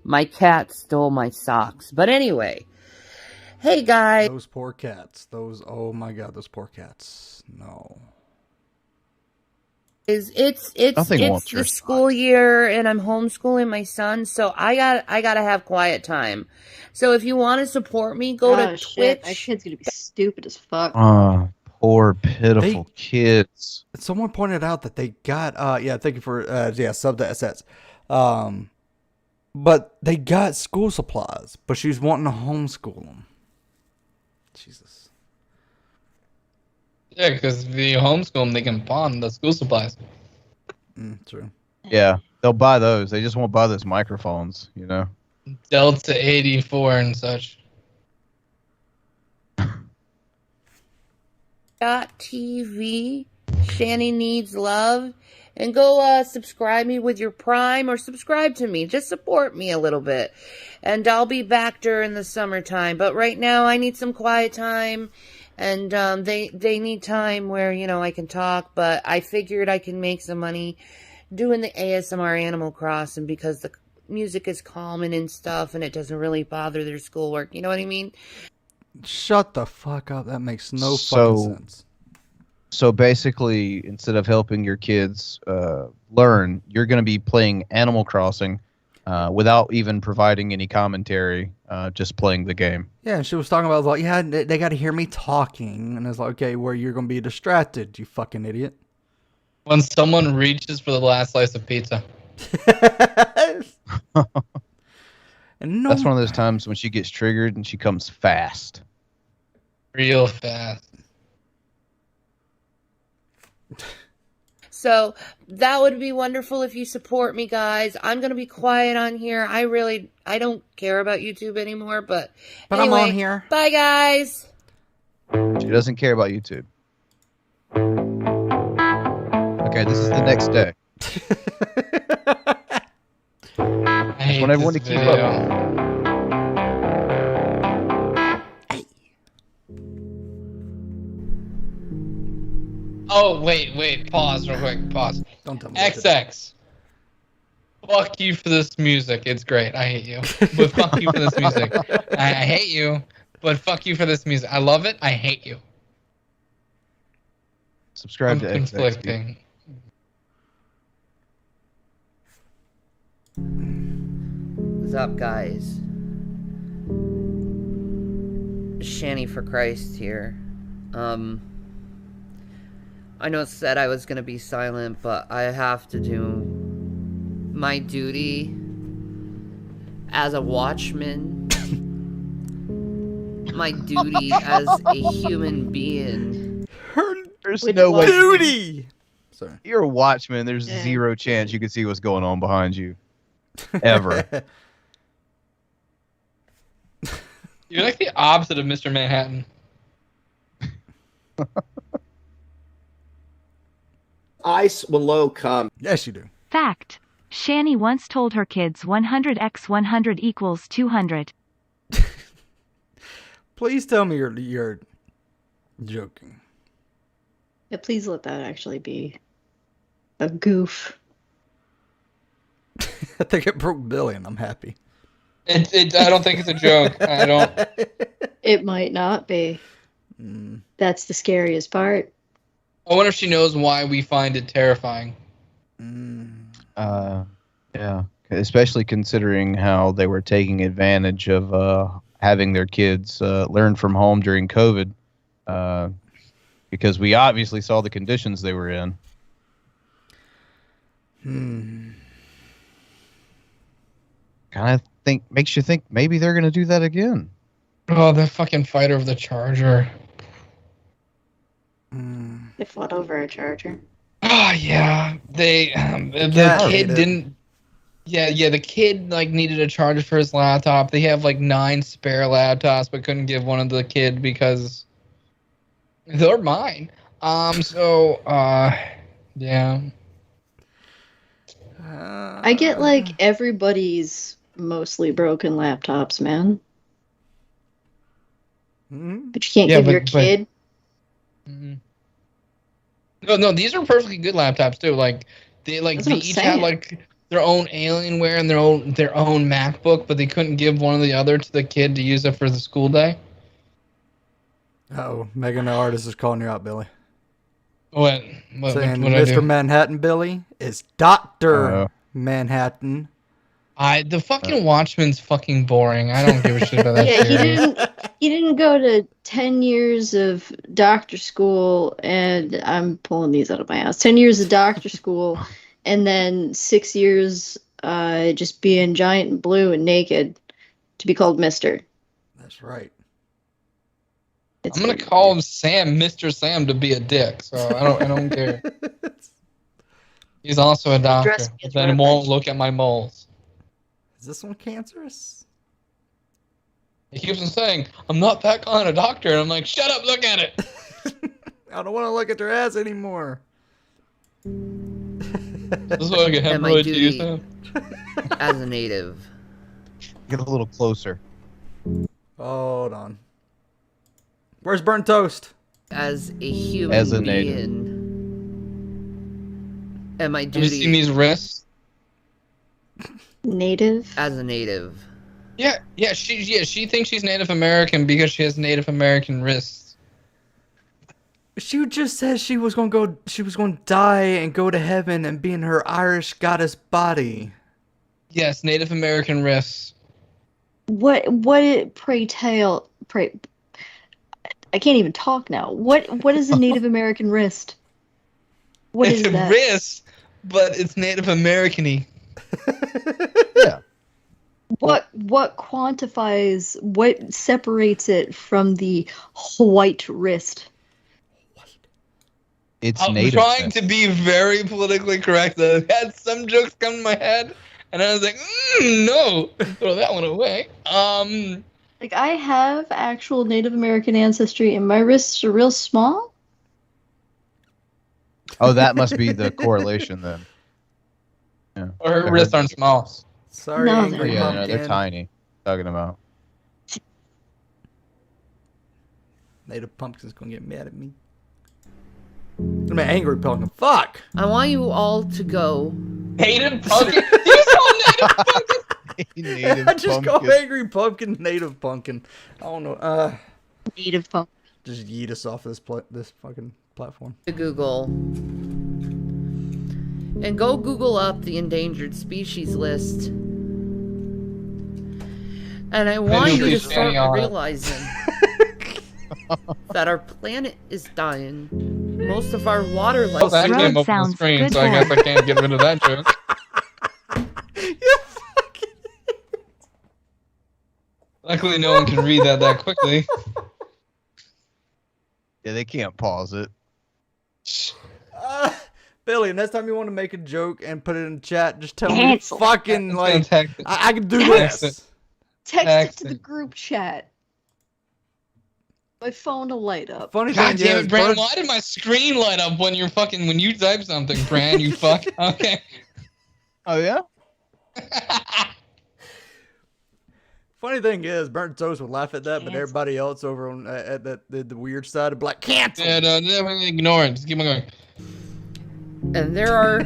My cat stole my socks. But anyway, hey guys. Those poor cats. Oh my God, those poor cats. No. It's the school year and I'm homeschooling my son, so I gotta have quiet time. So if you want to support me, go to Twitch. Shit. That kid's gonna be stupid as fuck. Poor pitiful kids. Someone pointed out that they got thank you for sub to SS. But they got school supplies, but she's wanting to homeschool them. Jesus. Yeah, because if you homeschool them, they can pawn the school supplies. True. Yeah, they'll buy those. They just won't buy those microphones, Delta 84 and such. .tv Shanny needs love. And go subscribe me with your Prime or subscribe to me. Just support me a little bit. And I'll be back during the summertime. But right now I need some quiet time. And they need time where, you know, I can talk. But I figured I can make some money doing the ASMR Animal Crossing because the music is calming and stuff. And it doesn't really bother their schoolwork. You know what I mean? Shut the fuck up. That makes no fucking sense. So basically, instead of helping your kids learn, you're going to be playing Animal Crossing without even providing any commentary, just playing the game. Yeah, and she was talking about, like, yeah, they got to hear me talking. And it's like, okay, where you're going to be distracted, you fucking idiot. When someone reaches for the last slice of pizza. And That's one of those times when she gets triggered and she comes fast. Real fast. So that would be wonderful if you support me, guys. I'm going to be quiet on here. I don't care about YouTube anymore, but anyway, I'm on here. Bye, guys. She doesn't care about YouTube. Okay, this is the next day. I hate want everyone to this keep video. up. Oh, wait, pause real quick, pause. Don't tell me. XX. Fuck you for this music. It's great. I hate you. But fuck you for this music. I hate you, but fuck you for this music. I love it. I hate you. Subscribe to XX. Conflicting. What's up, guys? ShannyForChrist here. I know it said I was gonna be silent, but I have to do my duty as a watchman. My duty as a human being. There's no way. Duty! Sorry. You're a watchman. There's zero chance you can see what's going on behind you. Ever. You're like the opposite of Mr. Manhattan. Ice will low come. Yes, you do. Fact. Shanny once told her kids 100x 100 equals 200. Please tell me you're joking. Yeah, please let that actually be a goof. I think it broke Billy, and I'm happy. I don't think it's a joke. I don't. It might not be. That's the scariest part. I wonder if she knows why we find it terrifying. Yeah. Especially considering how they were taking advantage of having their kids learn from home during COVID. Because we obviously saw the conditions they were in. Kind of makes you think maybe they're going to do that again. Oh, that fucking fight over the charger. They fought over a charger. Oh yeah, the kid didn't. Yeah, the kid like needed a charger for his laptop. They have like 9 spare laptops, but couldn't give one of the kid because they're mine. Yeah. I get like everybody's mostly broken laptops, man. But you can't give your kid. No, these are perfectly good laptops too. Like they each had like their own Alienware and their own MacBook, but they couldn't give one or the other to the kid to use it for the school day. Oh, Megan the artist is calling you out, Billy. What Saying what I do? Mr. Manhattan Billy is Dr. Manhattan. The fucking Watchman's fucking boring. I don't give a shit about that. Yeah, he didn't go to 10 years of doctor school, and I'm pulling these out of my ass. 10 years of doctor school, and then 6 years just being giant and blue and naked to be called Mister. That's right. I'm gonna call him Sam, Mr. Sam, to be a dick. So I don't care. He's also a doctor. But then he won't look at my moles. Is this one cancerous? He keeps on saying, "I'm not that kind of doctor," and I'm like, "Shut up, look at it." I don't want to look at their ass anymore. This is like a And my hemorrhoid duty use now. as a native. Get a little closer. Hold on. Where's BurntToast? As a human As a native. being. And my Have you duty seen these wrists? Native? as a native. Yeah, she thinks she's Native American because she has Native American wrists. She just said she was gonna die and go to heaven and be in her Irish goddess body. Yes, Native American wrists. What pray tell, pray, I can't even talk now. What is a Native American wrist? What It's is a that? wrist, but it's Native American-y. Yeah. What quantifies, what separates it from the white wrist? It's I'm native. trying to be very politically correct. I had some jokes come to my head, and I was like, no, throw that one away. Like, I have actual Native American ancestry, and my wrists are real small. Oh, that must be the correlation then. Yeah. Or her wrists aren't small. Sorry, No, Oh, yeah, no, they're tiny. Talking about. Native Pumpkin's gonna get mad at me. I'm an angry pumpkin. Fuck! I want you all to go. Native Pumpkin? You call Native Pumpkin? Native I just pumpkin. go angry pumpkin, native pumpkin. I don't know. Native pumpkin. Just yeet us off this this fucking platform. To Google. And go Google up the endangered species list. And I want you to start realizing that our planet is dying. Most of our water life. Oh, that came up on the screen, so I guess I can't get rid of that joke. Luckily, no one can read that quickly. Yeah, they can't pause it. Billy, next time you want to make a joke and put it in chat, just tell Cancel. me fucking, like, I can do this. Text it to the group chat. My phone will light up. Funny God thing damn is, it, Bran, why did my screen light up when you type something, Bran, you fuck? Okay. Oh, yeah? Funny thing is, BurntToast would laugh at that, but everybody else over on at the weird side would be like, cancel! Yeah, no, ignore it. Just keep on going. And there are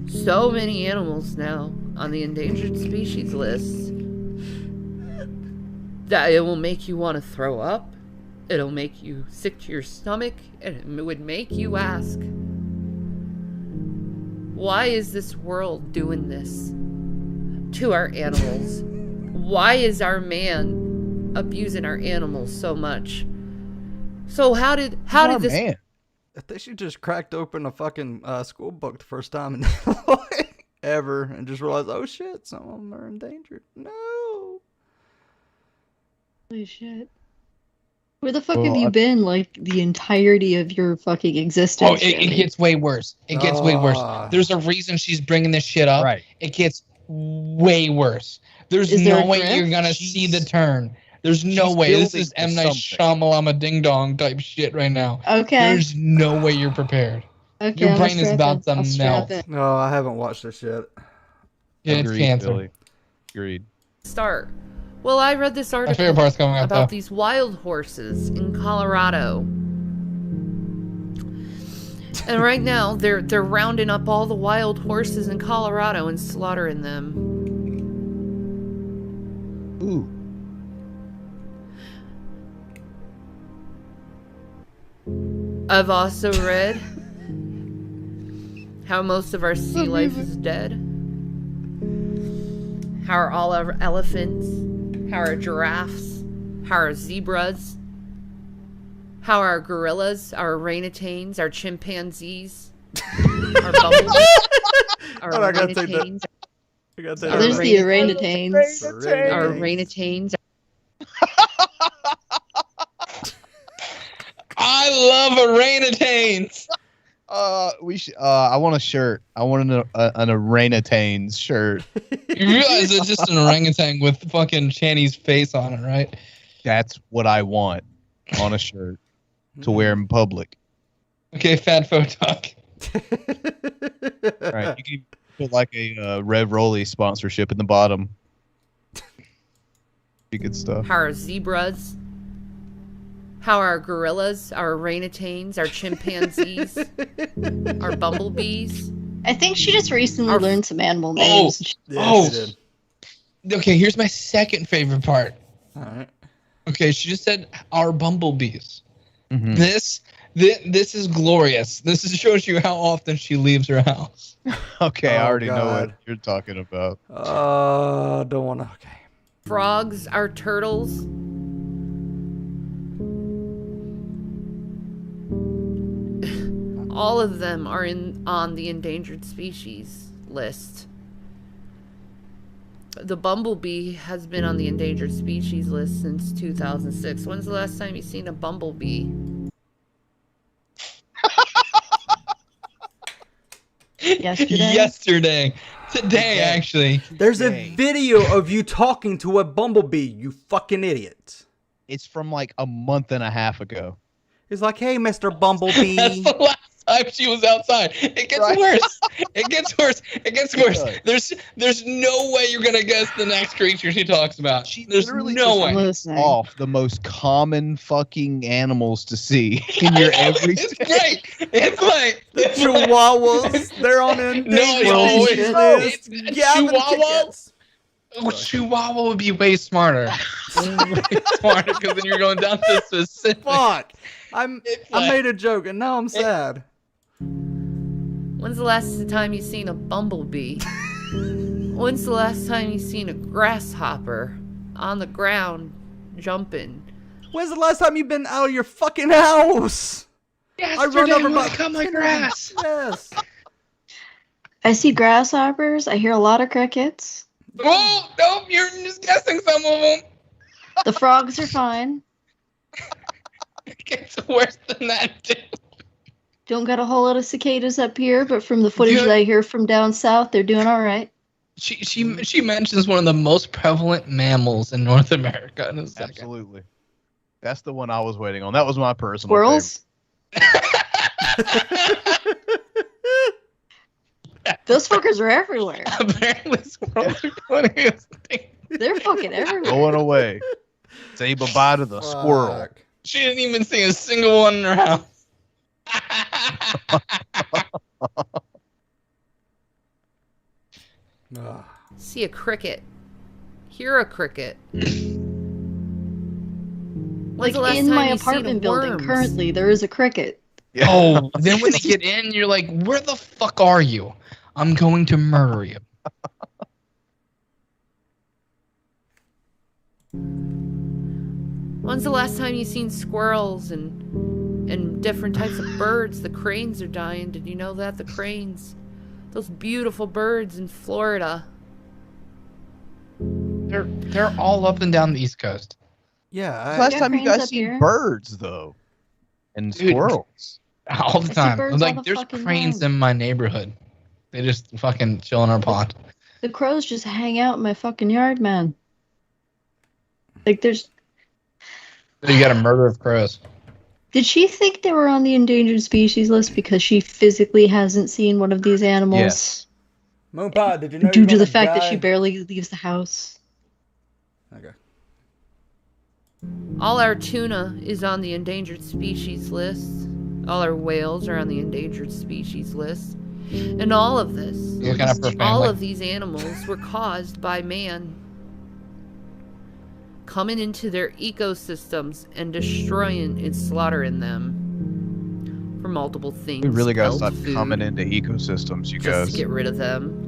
so many animals now on the endangered species list that it will make you want to throw up. It'll make you sick to your stomach, and it would make you ask, why is this world doing this to our animals? Why is our man abusing our animals so much? So how did this? Man. I think she just cracked open a fucking school book the first time in ever, and just realized, oh shit, some of them are endangered. No. Holy shit. Where the fuck have you been, like, the entirety of your fucking existence? Oh, it gets way worse. It gets way worse. There's a reason she's bringing this shit up. Right. It gets way worse. There's Is there no a way drift? you're gonna see the turn. There's no way. This is M. Night Shyamalama Ding Dong type shit right now. Okay. There's no way you're prepared. Okay, Your I'm brain is about to strapping. I'll melt. strap it. No, I haven't watched this yet. Yeah, it's Agreed, cancer. Billy. Agreed. Start. Well, I read this favorite article part's coming up, about though. these wild horses in Colorado. And right now, they're rounding up all the wild horses in Colorado and slaughtering them. Ooh. I've also read how most of our sea life is dead. How are all our elephants, how are giraffes, how are zebras, how are our gorillas, our orangutans, our chimpanzees, our bubbles, our Oh, I gotta take that. orangutans, I gotta take Oh, there's the orangutans. our orangutans. I love orangutans. We should. I want a shirt. I want an orangutain's shirt. You realize it's just an orangutan with fucking Shanny's face on it, right? That's what I want on a shirt to wear in public. Okay, fat photog. Right, you can put like a Rev Rolly sponsorship in the bottom. Be good stuff. How are zebras? How are our gorillas? Our orangutans? Our chimpanzees? Our bumblebees? I think she just recently learned some animal names. Okay, here's my second favorite part. All right. Okay, she just said our bumblebees. Mm-hmm. This is glorious. This shows you how often she leaves her house. Okay, I already know God. what you're talking about. Don't want to. Okay. Frogs are turtles. All of them are on the endangered species list. The bumblebee has been on the endangered species list since 2006. When's the last time you seen a bumblebee? Yesterday. Today, actually. There's a video of you talking to a bumblebee, you fucking idiot. It's from like a month and a half ago. He's like, hey, Mr. Bumblebee. That's the last time she was outside. It gets worse. It gets worse. It gets worse. There's no way you're gonna guess the next creature she talks about. There's no way. Off the most common fucking animals to see in your every. It's great. It's like the chihuahuas. They're on an it's chihuahua. Chihuahua would be way smarter. Way smarter because then you're going down to specific. Fuck. I made a joke and now I'm sad. When's the last time you seen a bumblebee? When's the last time you seen a grasshopper on the ground jumping? When's the last time you've been out of your fucking house? Yesterday, I run over when I cut my grass. Yes. I see grasshoppers. I hear a lot of crickets. Oh, nope, you're just guessing some of them. The frogs are fine. It gets worse than that, too. Don't got a whole lot of cicadas up here, but from the footage that I hear from down south, they're doing all right. She mentions one of the most prevalent mammals in North America in a second. Absolutely. That's the one I was waiting on. That was my personal Squirrels? Those fuckers are everywhere. Apparently squirrels are going against things. They're fucking everywhere. Going away. Say bye-bye to the squirrel. She didn't even see a single one in her house. See a cricket. Hear a cricket. Like in my apartment building currently, there is a cricket. Yeah. Oh, then when they get in, you're like, where the fuck are you? I'm going to murder you. When's the last time you seen squirrels and different types of birds? The cranes are dying. Did you know that? The cranes. Those beautiful birds in Florida. They're all up and down the East Coast. Yeah. Last time you guys seen birds, though. And squirrels. All the time. Like, there's cranes in my neighborhood. They just fucking chill in our pond. The crows just hang out in my fucking yard, man. Like, there's... You got a murder of crows. Did she think they were on the endangered species list because she physically hasn't seen one of these animals? Yeah. Moonpod, did you know due to the fact that she barely leaves the house. Okay. All our tuna is on the endangered species list. All our whales are on the endangered species list. And all of this, all of these animals were caused by man. Coming into their ecosystems and destroying and slaughtering them for multiple things. We really gotta stop food, coming into ecosystems, you just guys. to get rid of them.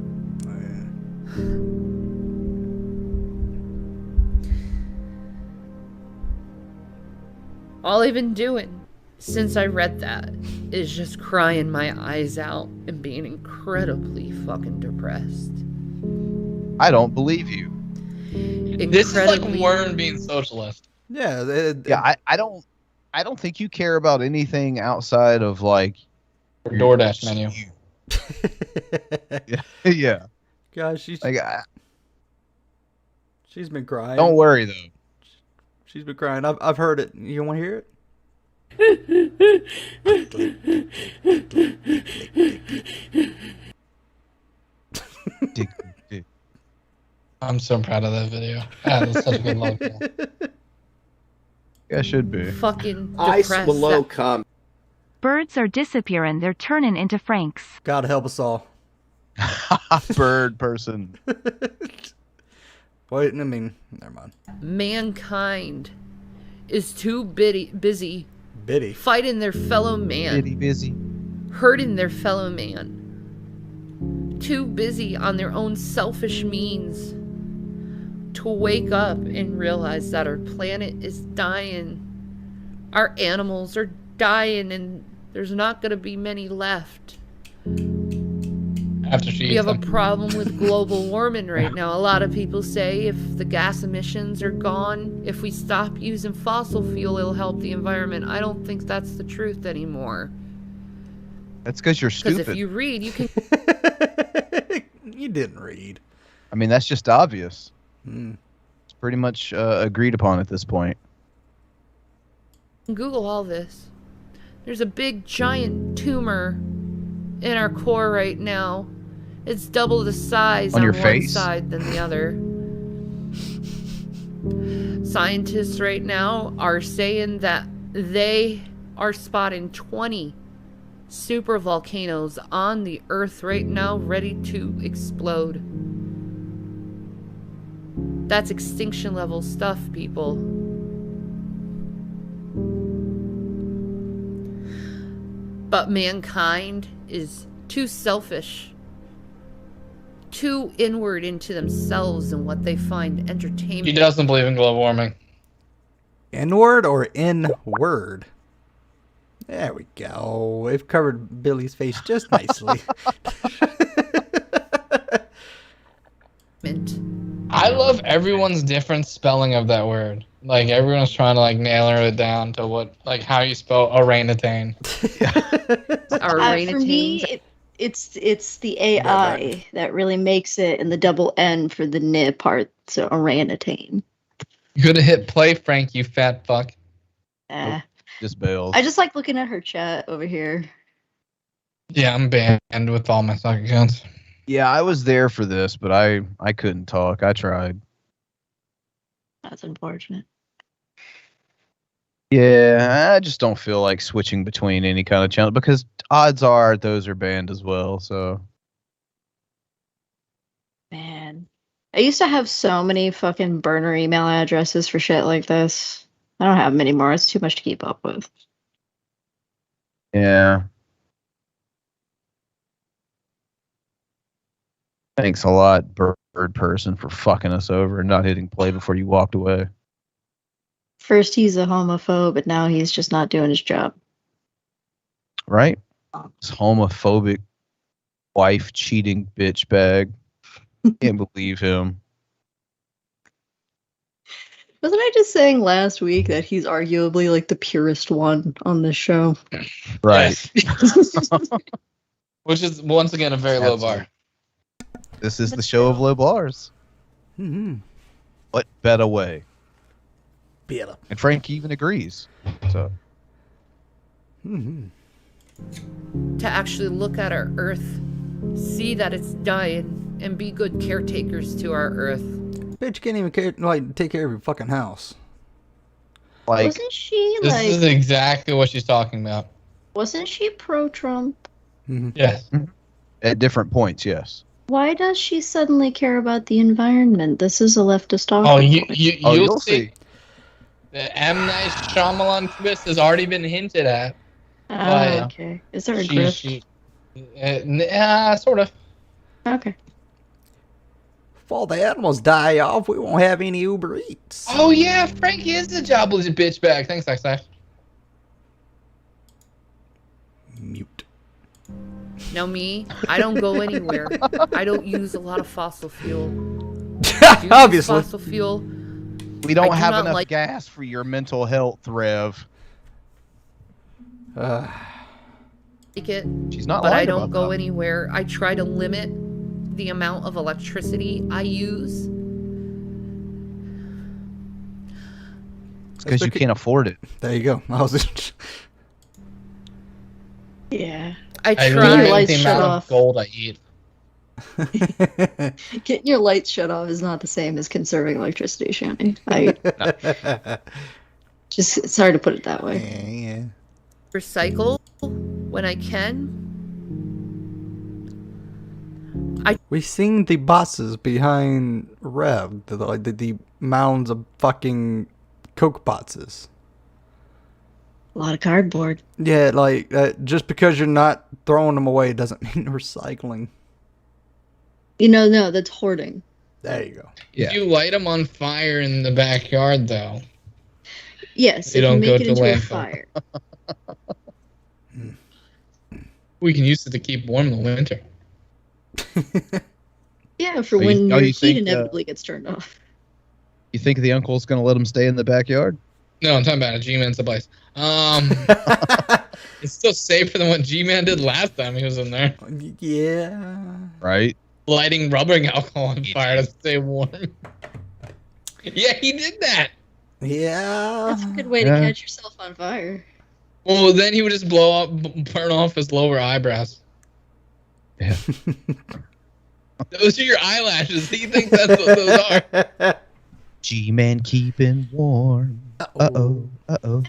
All I've been doing since I read that is just crying my eyes out and being incredibly fucking depressed. I don't believe you. This is like Warren being socialist. Yeah, I don't think you care about anything outside of like your DoorDash menu. Yeah. Gosh, she's been crying. Don't worry though. She's been crying. I've heard it. You want to hear it? I'm so proud of that video. That's such a good logo. Yeah, should be. Fucking Ice depressed. below come. Birds are disappearing. They're turning into Franks. God help us all. Bird person. Wait, I mean, never mind. Mankind is too busy Biddy. fighting their fellow man. Bitty busy. Hurting their fellow man. Too busy on their own selfish means to wake up and realize that our planet is dying. Our animals are dying and there's not going to be many left. After she We have a problem with global warming right now. A lot of people say if the gas emissions are gone, if we stop using fossil fuel, it'll help the environment. I don't think that's the truth anymore. That's because you're stupid. Because if you read, you can... You didn't read. I mean, that's just obvious. Mm. It's pretty much agreed upon at this point. Google all this. There's a big giant tumor in our core right now. It's double the size on your one face? side than the other. Scientists right now are saying that they are spotting 20 super volcanoes on the earth right now ready to explode. That's extinction level stuff, people. But mankind is too selfish, too inward into themselves and what they find entertainment. He doesn't believe in global warming. Inward or in-word? There we go. We've covered Billy's face just nicely. I love everyone's different spelling of that word. Like everyone's trying to like nail it down to what, like how you spell orangutan. For me, it's the AI that really makes it, and the double N for the N part, so orangutan. You could have hit play, Frank, you fat fuck. Just bailed. I just like looking at her chat over here. Yeah, I'm banned with all my stock accounts. Yeah, I was there for this, but I couldn't talk. I tried. That's unfortunate. Yeah, I just don't feel like switching between any kind of channel because odds are those are banned as well. So, Man, I used to have so many fucking burner email addresses for shit like this. I don't have them anymore. It's too much to keep up with. yeah. Thanks a lot, bird person, for fucking us over and not hitting play before you walked away. First he's a homophobe, but now he's just not doing his job. Right? This homophobic, wife cheating bitch bag. Can't believe him. Wasn't I just saying last week that he's arguably like the purest one on this show? Right. Which is once again a very low bar. This is the show of low bars. Mm-hmm. What better way? Better. And Frank even agrees. So. Mm-hmm. To actually look at our earth, see that it's dying, and be good caretakers to our earth. Bitch can't even take care of your fucking house. Like, wasn't she This like? is exactly what she's talking about. Wasn't she pro-Trump? Mm-hmm. Yes. At different points, yes. Why does she suddenly care about the environment? This is a leftist talking Oh, point. you'll see. The M. Night Shyamalan twist has already been hinted at. Oh, okay. Is there a grift? Sort of. Okay. If all the animals die off, we won't have any Uber Eats. Oh yeah, Frankie is the jobless bitch bag. Thanks, X. Mute. Now me, I don't go anywhere. I don't use a lot of fossil fuel. Obviously. Fossil fuel. We don't I do have not enough like- gas for your mental health, Rev. Like it, She's not but I lying don't about go that. anywhere. I try to limit the amount of electricity I use. It's because you can't afford it. There you go. I was Yeah. I I try. limit lights the shut amount off. of gold I eat. Getting your lights shut off is not the same as conserving electricity, Shanny. It's hard to put it that way. Yeah. Recycle when I can. We seen the bosses behind Rev, the mounds of fucking Coke boxes. A lot of cardboard. Yeah, just because you're not throwing them away doesn't mean recycling. No, that's hoarding. There you go. If you light them on fire in the backyard, though, yes, they don't make go it to into a landfill. fire. We can use it to keep warm in the winter. Yeah, for when your you heat think, inevitably gets turned off. You think the uncle's going to let him stay in the backyard? No, I'm talking about a G-Man supplies. It's still safer than what G-Man did last time he was in there. Yeah. Right? Lighting rubbing alcohol on fire to stay warm. Yeah, he did that. Yeah. That's a good way to catch yourself on fire. Well, then he would just burn off his lower eyebrows. Yeah. Those are your eyelashes. He thinks that's what those are. G-Man keeping warm. Uh-oh. Uh-oh.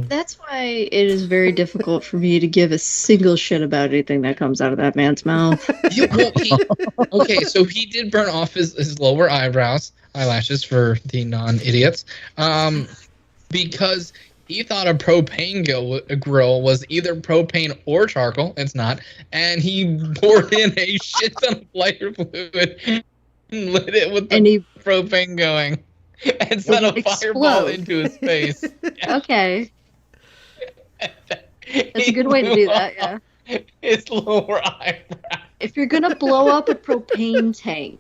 That's why it is very difficult for me to give a single shit about anything that comes out of that man's mouth. Okay, so he did burn off his lower eyelashes for the non-idiots, because he thought a propane grill was either propane or charcoal. It's not. And he poured in a shit ton of lighter fluid and lit it with the propane going. And set a fireball into his face. Okay. That's a good way to do that, yeah. His lower eyebrow. If you're going to blow up a propane tank,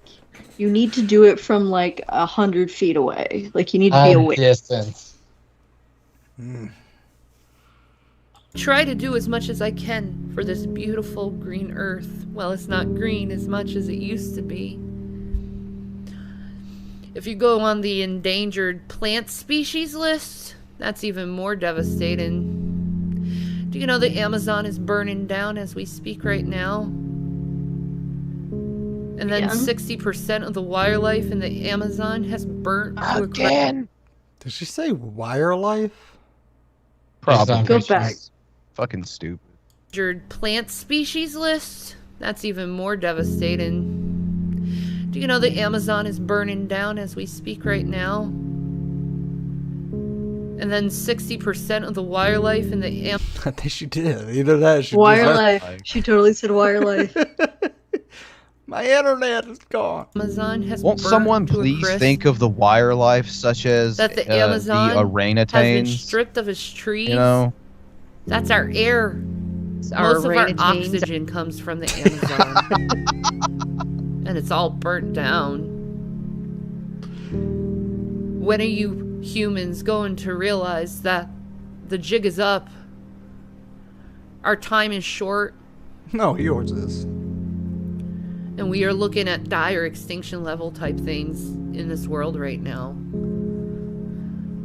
you need to do it from 100 feet away. You need to be away. Distance. Try to do as much as I can for this beautiful green earth. Well, it's not green as much as it used to be. If you go on the endangered plant species list, that's even more devastating. Do you know the Amazon is burning down as we speak right now? And then 60% of the wildlife in the Amazon has burnt to a crisp. Did she say wildlife? Probably. Go back. Fucking stupid. Endangered plant species list, that's even more devastating. Do you know the Amazon is burning down as we speak right now? And then 60% of the wildlife in the I think she did. Either that, she wildlife. She totally said wildlife. My internet is gone. Amazon has Won't burnt someone to a please crisp. think of the wildlife such as That the Amazon the has been orangutans? stripped of its trees? You know, that's our air. Most of our orangutans. oxygen comes from the Amazon. And it's all burnt down. When are you humans going to realize that the jig is up? Our time is short. No, yours is. And we are looking at dire extinction level type things in this world right now.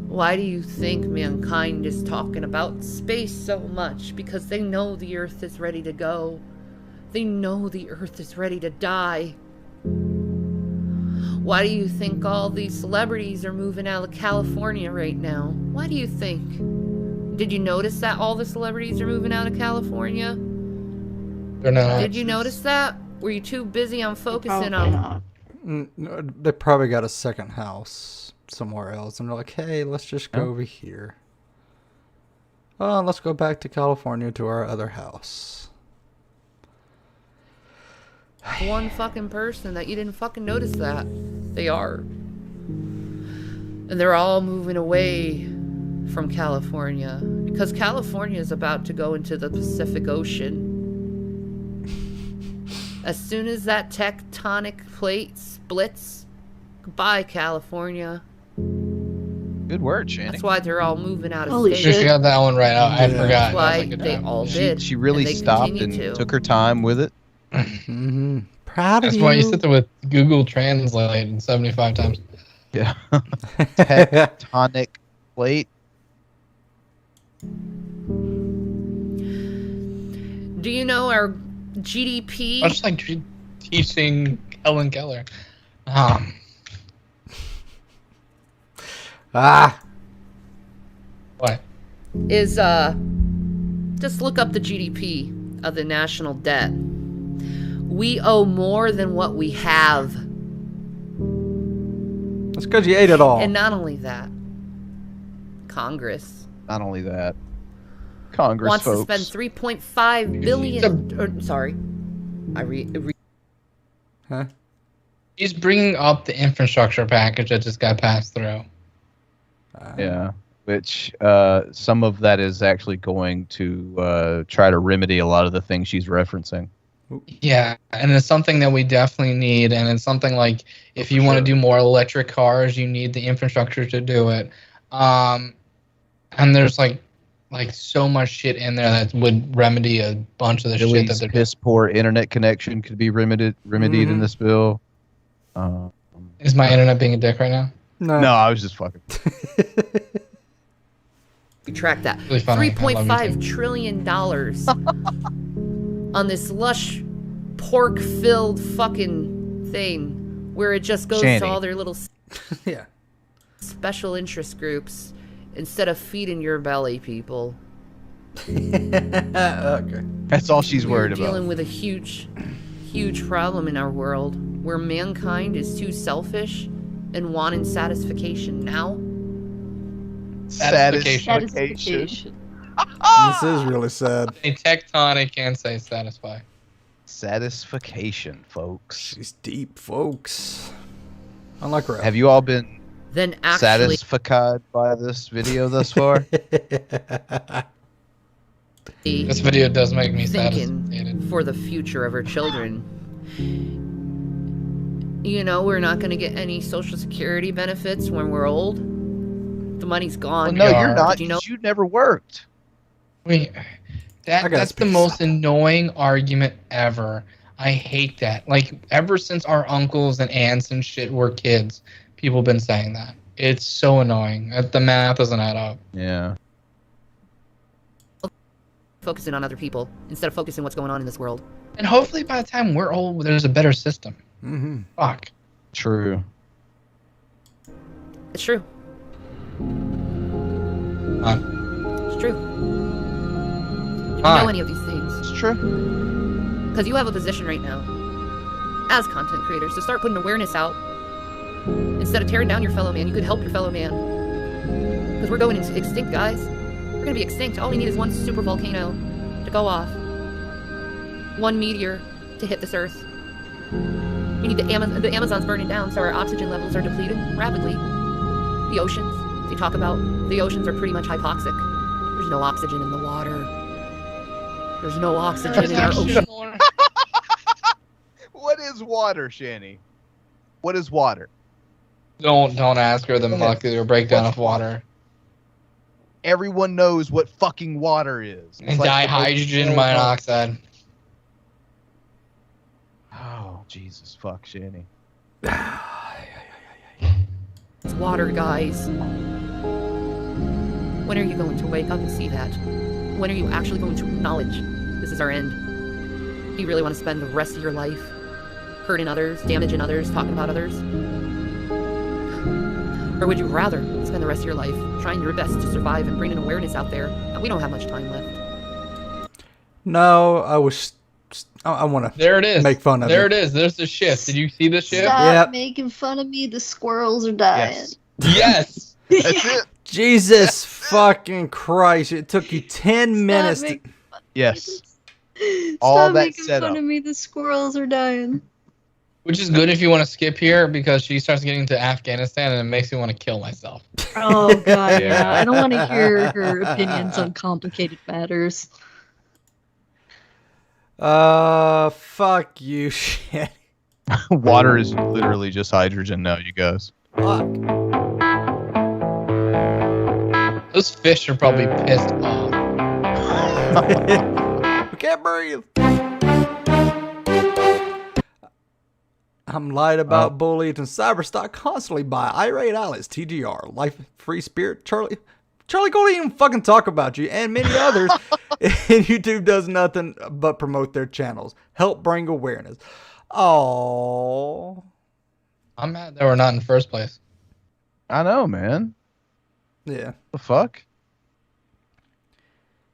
Why do you think mankind is talking about space so much? Because they know the Earth is ready to go. They know the Earth is ready to die. Why do you think all these celebrities are moving out of California right now? Why do you think? Did you notice that all the celebrities are moving out of California? They're not. Did you notice that? Were you too busy on focusing on... No, they probably got a second house somewhere else, and they're like, hey, let's just go over here. Oh, let's go back to California to our other house. One fucking person that you didn't fucking notice that. They are. And they're all moving away from California. Because California is about to go into the Pacific Ocean. As soon as that tectonic plate splits, goodbye, California. good word, Shanny. That's why they're all moving out of Holy state. She got that one right. I forgot. That's why That was a good they job. all did. She really and they stopped and continue to. took her time with it. Mm-hmm. Proud of That's you. why you sit there with Google Translate 75 times. Yeah. Tectonic plate. Do you know our GDP? I just like teaching Helen Keller. What? Is just look up the GDP of the national debt. We owe more than what we have. That's because you ate it all. And not only that, Congress. Not only that, Congress wants folks. to spend 3.5 billion. Sorry, Huh? He's bringing up the infrastructure package that just got passed through. Yeah, which some of that is actually going to try to remedy a lot of the things she's referencing. Yeah, and it's something that we definitely need, and it's something like if you want to do more electric cars, you need the infrastructure to do it. And there's like so much shit in there that would remedy a bunch of the shit that they're piss poor internet connection could be remedied in this bill. Is my internet being a dick right now? No, I was just fucking. We track that. Really funny. $3.5 trillion on this lush pork-filled fucking thing where it just goes Shanny. to all their little Yeah. special interest groups instead of feeding your belly, people. Okay. That's all she's worried We're about. dealing with a huge problem in our world where mankind is too selfish and wanting satisfaction now. Satisfaction. This is really sad. A tectonic can't say satisfy. Satisfaction, folks. She's deep, folks. Unlike Riff. Have you all been Then actually, satisfied by this video thus far? This video does make me thinking satisfied. for the future of our children. You know, we're not going to get any Social Security benefits when we're old. The money's gone. Well, no, you're not. Did you know? You never worked. That's the most annoying argument ever. I hate that. Like, ever since our uncles and aunts and shit were kids, people have been saying that. It's so annoying. The math doesn't add up. Yeah. Focusing on other people instead of focusing on what's going on in this world. And hopefully by the time we're old, there's a better system. Mm-hmm. Fuck. True. It's true. It's true. Did you know any of these things? It's true. Because you have a position right now, as content creators, to start putting awareness out. Instead of tearing down your fellow man, you could help your fellow man. Because we're going extinct, guys. We're going to be extinct. All we need is one super volcano to go off. One meteor to hit this earth. We need the Amazon's burning down, so our oxygen levels are depleted rapidly. The oceans, they talk about, the oceans are pretty much hypoxic. There's no oxygen in the water. There's no oxygen in our ocean. What is water, Shanny? What is water? Don't ask her the molecular breakdown of water. Everyone knows what fucking water is. And dihydrogen monoxide. Oh, Jesus, fuck, Shanny. It's water, guys. When are you going to wake up and see that? When are you actually going to acknowledge this is our end? Do you really want to spend the rest of your life hurting others, damaging others, talking about others? Or would you rather spend the rest of your life trying your best to survive and bring an awareness out there that we don't have much time left? No, I want to. There it is. Make fun of There it is. There's the shift. Did you see the shift? Stop making fun of me. The squirrels are dying. Yes. That's it. Jesus fucking Christ! It took you 10 minutes. Yes. All Stop that making set fun up. of me. The squirrels are dying. Which is good if you want to skip here because she starts getting to Afghanistan and it makes me want to kill myself. Oh God, yeah. I don't want to hear her opinions on complicated matters. Fuck you, shit. Water is literally just hydrogen now, you guys. Fuck. Those fish are probably pissed off. We can't breathe. I'm lied about, bullied, and cyberstalked constantly by irate Alice, TGR, Life Free Spirit, Charlie Gold even fucking talk about you, and many others. And YouTube does nothing but promote their channels, help bring awareness. Oh. I'm mad that we're not in first place. I know, man. Yeah. The fuck?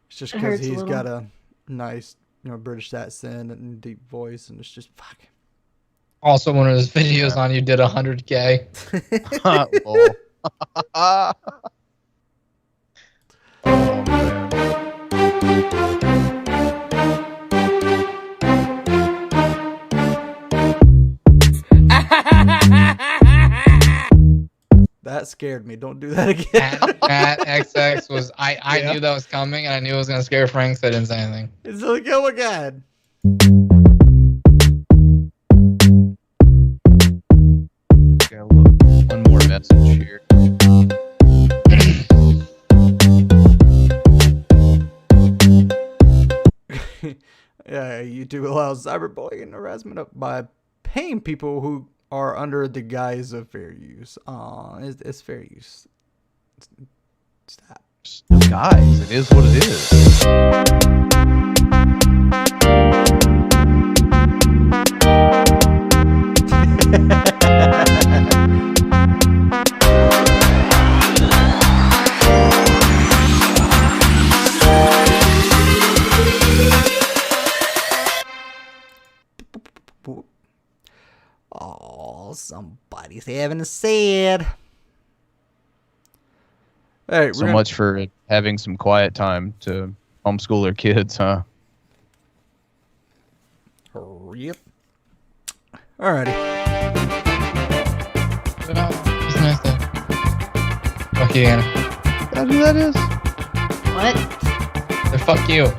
It's just It because hurts a he's little. got a nice, British accent and deep voice, and it's just fuck. Also, one of his videos on you did 100K. Lol. Oh, man. That scared me. Don't do that again. At XX was I knew that was coming, and I knew it was gonna scare Frank, so I didn't say anything. It's like, oh my god. Got one more message here. Yeah, YouTube allows cyberbullying and harassment by paying people who are under the guise of fair use. It's fair use. Stop. Guys, it is what it is. Oh, somebody's having a sad. Hey, So much for having some quiet time to homeschool their kids, huh? Yep. Alrighty. It's nice though. Fuck you, Anna. That's who that is. What? The fuck you.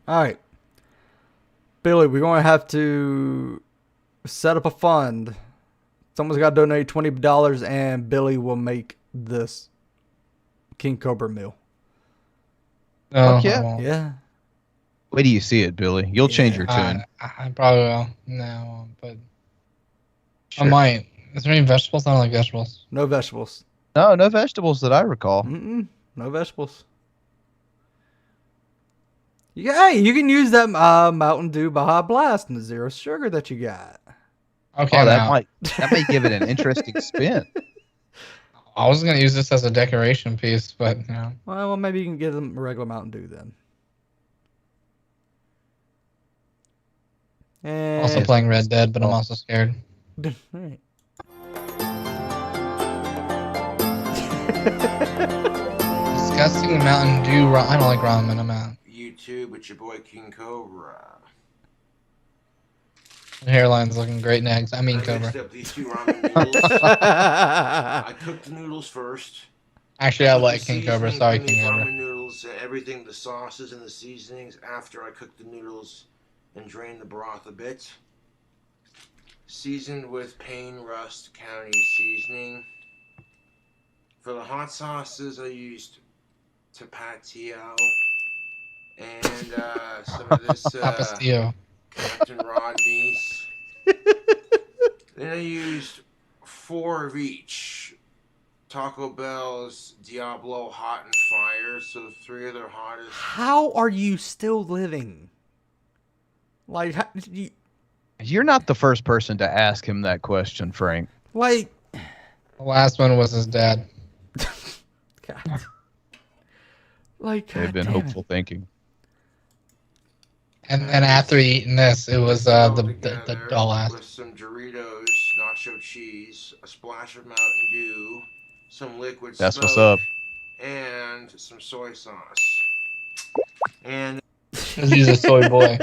Alright. Billy, we're going to have to set up a fund. Someone's got to donate $20 and Billy will make this King Cobra meal. No, Fuck yeah. I won't. Yeah. Wait till you see it, Billy. You'll change your tune. I probably will. No, but Sure. I might. Is there any vegetables? I don't like vegetables. No vegetables. No, no vegetables that I recall. Mm-mm. No vegetables. Hey, you can use that Mountain Dew Baja Blast and the zero sugar that you got. Okay, Oh, that now. might give it an interesting spin. I was gonna use this as a decoration piece, but you know. Well, maybe you can get them a regular Mountain Dew then. And Also playing Red Dead, but I'm also scared. Alright. Disgusting Mountain Dew. I don't like ramen. I'm out. YouTube, it's your boy King Cobra. Your hairline's looking great next. I mean, I Cobra. mixed up these two ramen noodles. I cooked the noodles first. Actually, I Put like the King Cobra. seasoning Sorry, in the King Cobra. ramen noodles, everything, the sauces and the seasonings after I cooked the noodles and drained the broth a bit. Seasoned with Payne Rust County seasoning. For the hot sauces, I used Tapatio and some of this Tapatio. Captain Rodney's. Then I used 4 of each. Taco Bell's Diablo Hot and Fire, so 3 of their hottest. How are you still living? Like, You're not the first person to ask him that question, Frank. like, The last one was his dad. God. Like, They've been goddamn it. hopeful thinking. And then after eating this, it was the doll ass. With some Doritos, nacho cheese, a splash of Mountain Dew, some liquid That's smoke, what's up. and some soy sauce. And He's a soy boy.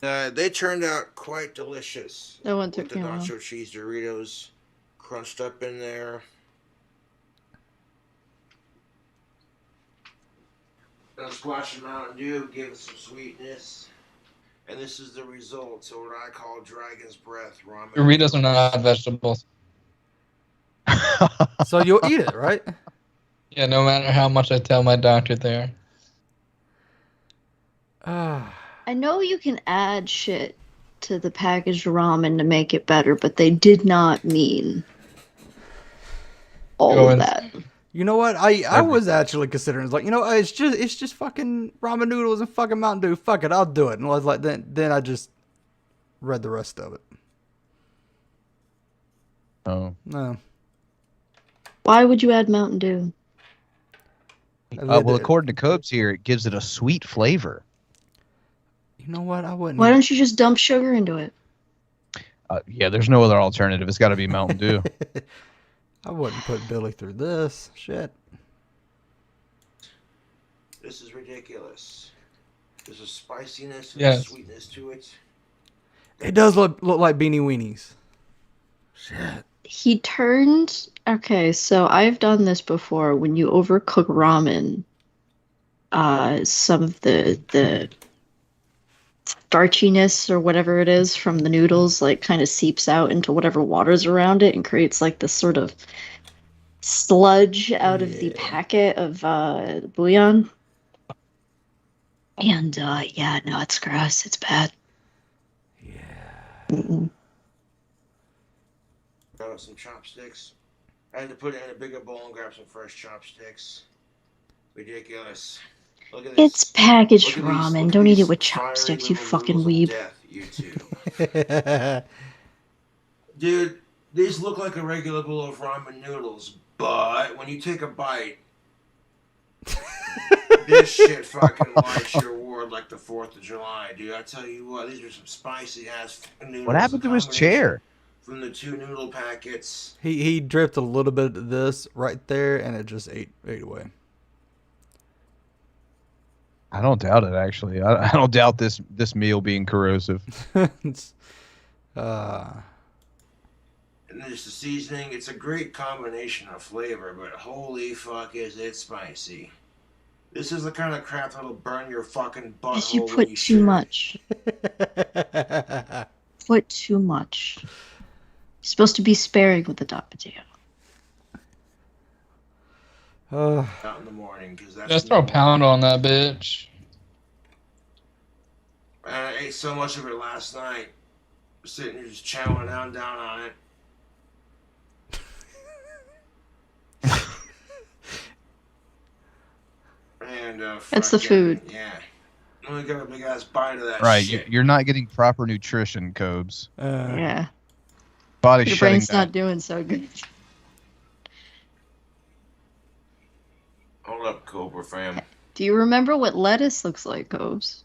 they turned out quite delicious. That one With took the me a while. nacho cheese Doritos crunched up in there. And a splash of Mountain Dew gave it some sweetness. And this is the result. So what I call dragon's breath ramen. Doritos are not vegetables. So you'll eat it, right? Yeah, no matter how much I tell my doctor there. I know you can add shit to the packaged ramen to make it better, but they did not mean all of that. You know what? I was actually considering, it's like, you know, it's just fucking ramen noodles and fucking Mountain Dew. Fuck it, I'll do it. And I was like, then I just read the rest of it. Oh. No. Why would you add Mountain Dew? Well, according to Cobes here, it gives it a sweet flavor. You know what? I wouldn't. Why don't you just dump sugar into it? Yeah, there's no other alternative. It's got to be Mountain Dew. I wouldn't put Billy through this. Shit. This is ridiculous. There's a spiciness and Yes. a sweetness to it. It does look like Beanie Weenies. Shit. He turned. Okay, so I've done this before. When you overcook ramen, some of the starchiness or whatever it is from the noodles like kind of seeps out into whatever water's around it and creates like this sort of sludge out of the packet of bouillon. And yeah, no, it's gross. It's bad. Got some chopsticks. I had to put it in a bigger bowl and grab some fresh chopsticks. Ridiculous. Look at this. It's packaged Look at these- ramen. look Don't at eat these it with fiery chopsticks, you little fucking noodles of weeb. death, you two. Dude, these look like a regular bowl of ramen noodles, but when you take a bite, this shit fucking lights your ward like the 4th of July, dude. I tell you what, these are some spicy ass noodles. What happened to his chair? From the 2 noodle packets. He dripped a little bit of this right there, and it just ate away. I don't doubt it, actually. I don't doubt this meal being corrosive. And there's the seasoning. It's a great combination of flavor, but holy fuck is it spicy. This is the kind of crap that'll burn your fucking butthole. Yes, you when put you too shit. much. Put too much. You're supposed to be sparing with the dot potato. Out in the morning, because that's Just throw a pound on that bitch. I ate so much of it last night. Sitting here just chowing down on it. And That's the food. Yeah. I only got a big ass bite of that Right, shit. you're not getting proper nutrition, Cobes. Yeah. Body's Your shutting brain's down. not doing so good. Hold up, Cobra fam. Do you remember what lettuce looks like, Cobes?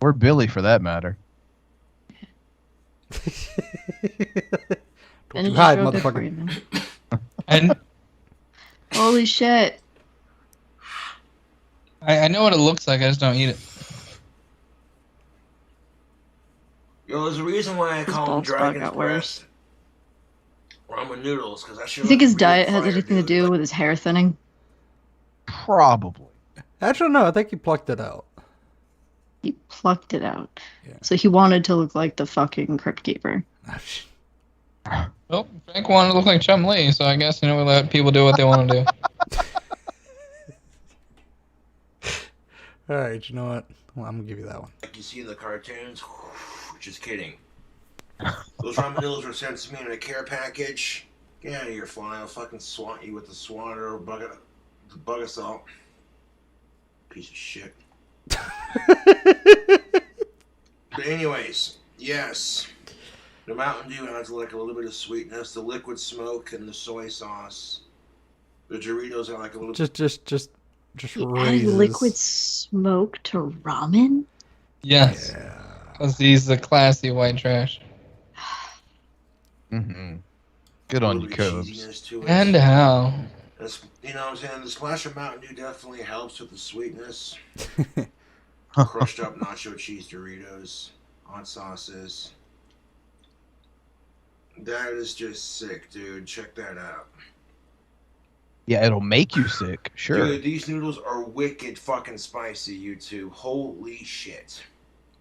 Or Billy, for that matter. And it's hide, real good for motherfucker. you, man. And Holy shit. I know what it looks like. I just don't eat it. Yo, there's a reason why I His call them bald spot Dragon's got Breast ramen noodles, because that shit You think looks his diet real has fire, anything to dude. do with his hair thinning? Probably. Actually, no. I think he plucked it out. He plucked it out. So he wanted to look like the fucking Crypt Keeper. Well, Frank wanted to look like Chum Lee, so I guess, we let people do what they want to do. All right, you know what? Well, I'm gonna give you that one. Like you see in the cartoons. Just kidding. Those ramen noodles were sent to me in a care package. Get out of here, fly. I'll fucking swat you with the swatter or bug assault. Piece of shit. But anyways, yes. The Mountain Dew has like a little bit of sweetness. The liquid smoke and the soy sauce. The Doritos are like a little Just He added raises. liquid smoke to ramen? Yes. Because he's the classy white trash. Mm-hmm. Good on you, Cobes. cheesiness to it. And how? That's, you know what I'm saying? The splash of Mountain Dew definitely helps with the sweetness. Crushed up nacho cheese Doritos, hot sauces. That is just sick, dude. Check that out. Yeah, it'll make you sick, sure. Dude, these noodles are wicked fucking spicy, you two. Holy shit.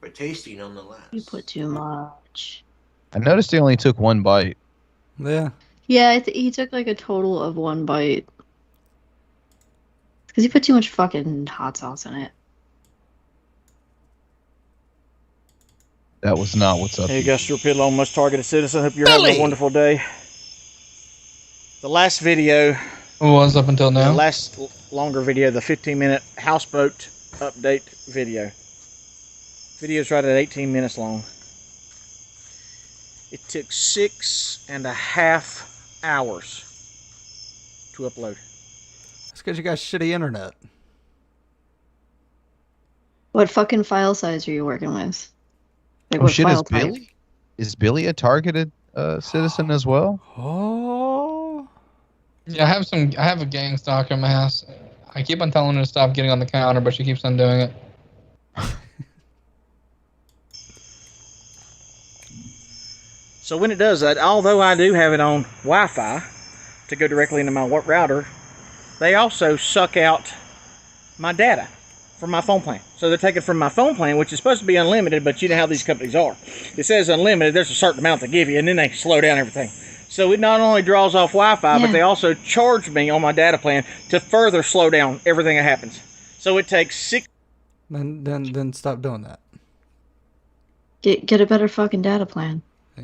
But tasty nonetheless. You put too much. I noticed he only took one bite. Yeah. Yeah, he took like a total of 1 bite. Because he put too much fucking hot sauce in it. That was not what's up. Hey, Gus Pillow, most targeted citizen. Hope you're having a wonderful day. The last video. What was up until now? The last longer video, the 15-minute houseboat update video. Video's right at 18 minutes long. It took 6.5 hours to upload. That's because you got shitty internet. What fucking file size are you working with? Like, Oh what shit, file type? Is Billy a targeted citizen as well? Oh. Yeah, I have a gang stalker in my house. I keep on telling her to stop getting on the counter, but she keeps on doing it. So when it does that, although I do have it on Wi-Fi to go directly into my router, they also suck out my data from my phone plan. So they're taking from my phone plan, which is supposed to be unlimited, but you know how these companies are. It says unlimited, there's a certain amount they give you, and then they slow down everything. So it not only draws off Wi-Fi, but they also charge me on my data plan to further slow down everything that happens. So it takes 6... Then stop doing that. Get a better fucking data plan. Yeah.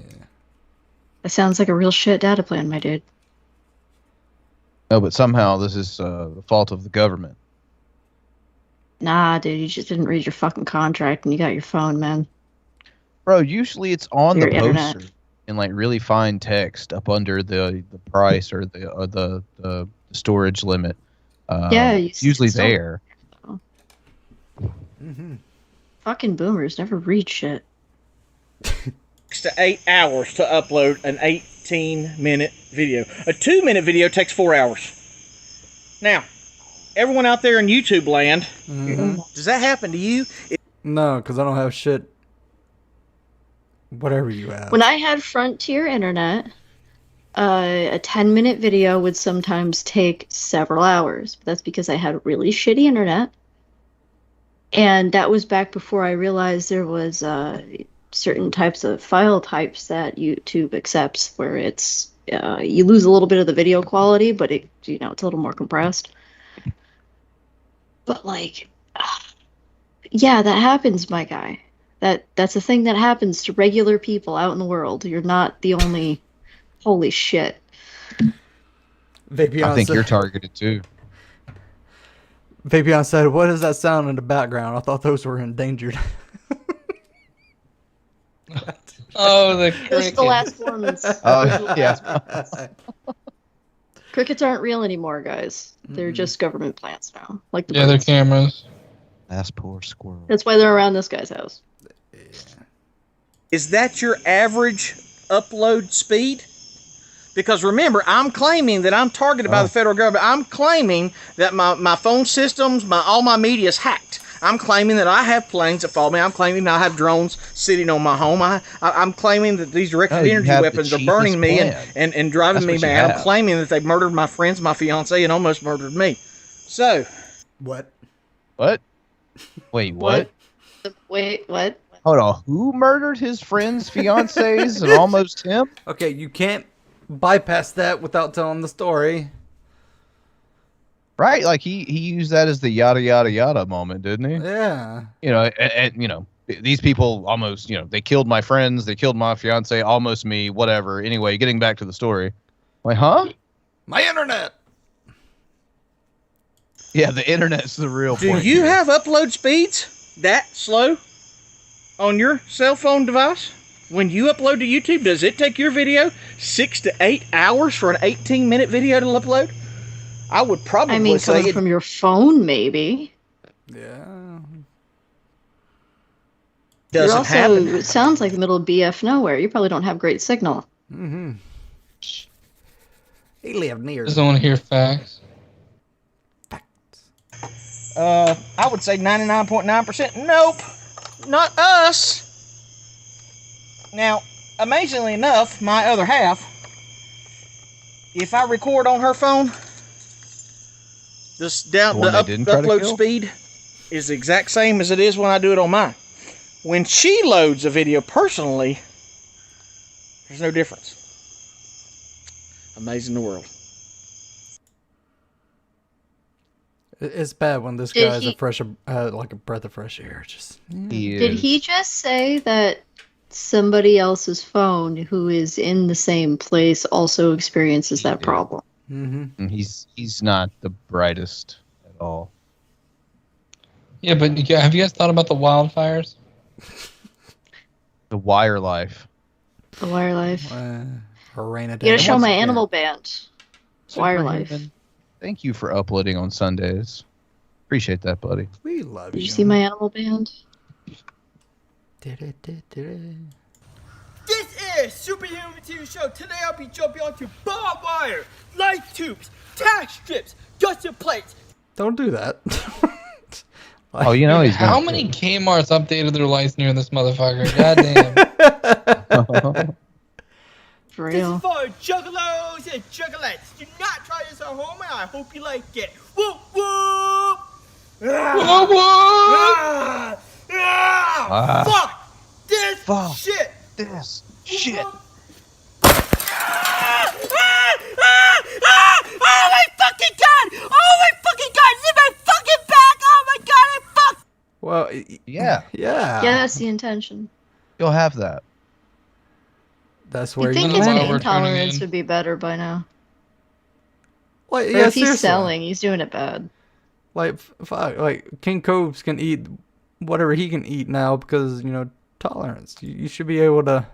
That sounds like a real shit data plan, my dude. No, but somehow this is the fault of the government. Nah, dude, you just didn't read your fucking contract and you got your phone, man. Bro, usually it's on Your the internet. poster in like really fine text up under the price or the storage limit. Yeah, it's usually so- there. Fucking boomers never read shit. 6 to 8 hours to upload an 18-minute video. A 2-minute video takes 4 hours. Now, everyone out there in YouTube land, does that happen to you? No, because I don't have shit. Whatever you have. When I had Frontier Internet, a 10-minute video would sometimes take several hours. But that's because I had really shitty internet. And that was back before I realized there was certain types of file types that YouTube accepts, where it's you lose a little bit of the video quality, but it's a little more compressed. But like, yeah, that happens, my guy. That's a thing that happens to regular people out in the world. You're not the only. Holy shit. I think you're targeted too. Vapion said, "What does that sound in the background? I thought those were endangered." Oh, the Those are the last ones. Oh, yeah. Crickets aren't real anymore, guys. They're just government plants now. Like the Yeah, they're birds. cameras. Last poor squirrel. That's why they're around this guy's house. Is that your average upload speed? Because remember, I'm claiming that I'm targeted by the federal government. I'm claiming that my phone systems, all my media is hacked. I'm claiming that I have planes that follow me. I'm claiming I have drones sitting on my home. I'm claiming that these directed you energy have the weapons are cheapest burning me plan. and driving That's me what you mad. I'm have. claiming that they murdered my friends, my fiance, and almost murdered me. So, what? What? Wait, what? Wait, what? Hold on. Who murdered his friends, fiancés, and almost him? Okay, you can't bypass that without telling the story. Right, like he used that as the yada yada yada moment, didn't he? Yeah. And these people almost, they killed my friends, they killed my fiance, almost me, whatever. Anyway, getting back to the story. Like, huh? My internet. Yeah, the internet's the real do point. you have upload speeds that slow on your cell phone device? When you upload to YouTube, does it take your video 6 to 8 hours for an 18-minute video to upload? I would probably say coming from your phone, maybe. Yeah. Doesn't You're also, happen. It sounds like the middle of BF nowhere. You probably don't have great signal. Mm-hmm. He lived near. Doesn't want to hear facts. I would say 99.9%. Nope, not us. Now, amazingly enough, my other half, if I record on her phone, the upload speed is the exact same as it is when I do it on mine. When she loads a video personally, there's no difference. Amazing the world. It's bad when this guy's like a breath of fresh air. Did he just say that somebody else's phone who is in the same place also experiences that problem. Mm-hmm. He's not the brightest at all. Yeah, but have you guys thought about the wildfires? The wire life. The wire life. Harena You gotta show my animal band. Wire life. Superhuman, thank you for uploading on Sundays. Appreciate that, buddy. We love Did you see my animal band? This is Superhuman TV Show. Today I'll be jumping onto barbed wire, light tubes, tack strips, gusset plates. Don't do that. Oh, you know he's gonna. How many Kmart's updated their lights near this motherfucker? Goddamn. For This real. is for juggalos and juggalettes. Do not try this at home, and I hope you like it. Whoop whoop! Whoop, whoop! Fuck this shit! This shit! Oh my fucking god! Oh my fucking god! It's in my fucking back! Oh my god! I fucked! Well, yeah. Yeah. Yeah, that's the intention. You'll have that. That's You where think you his land. pain tolerance would be better by now? Like, Or yeah, if he's seriously. selling, he's doing it bad. Like, fuck, like King Cobes can eat whatever he can eat now because, you know, tolerance. You should be able to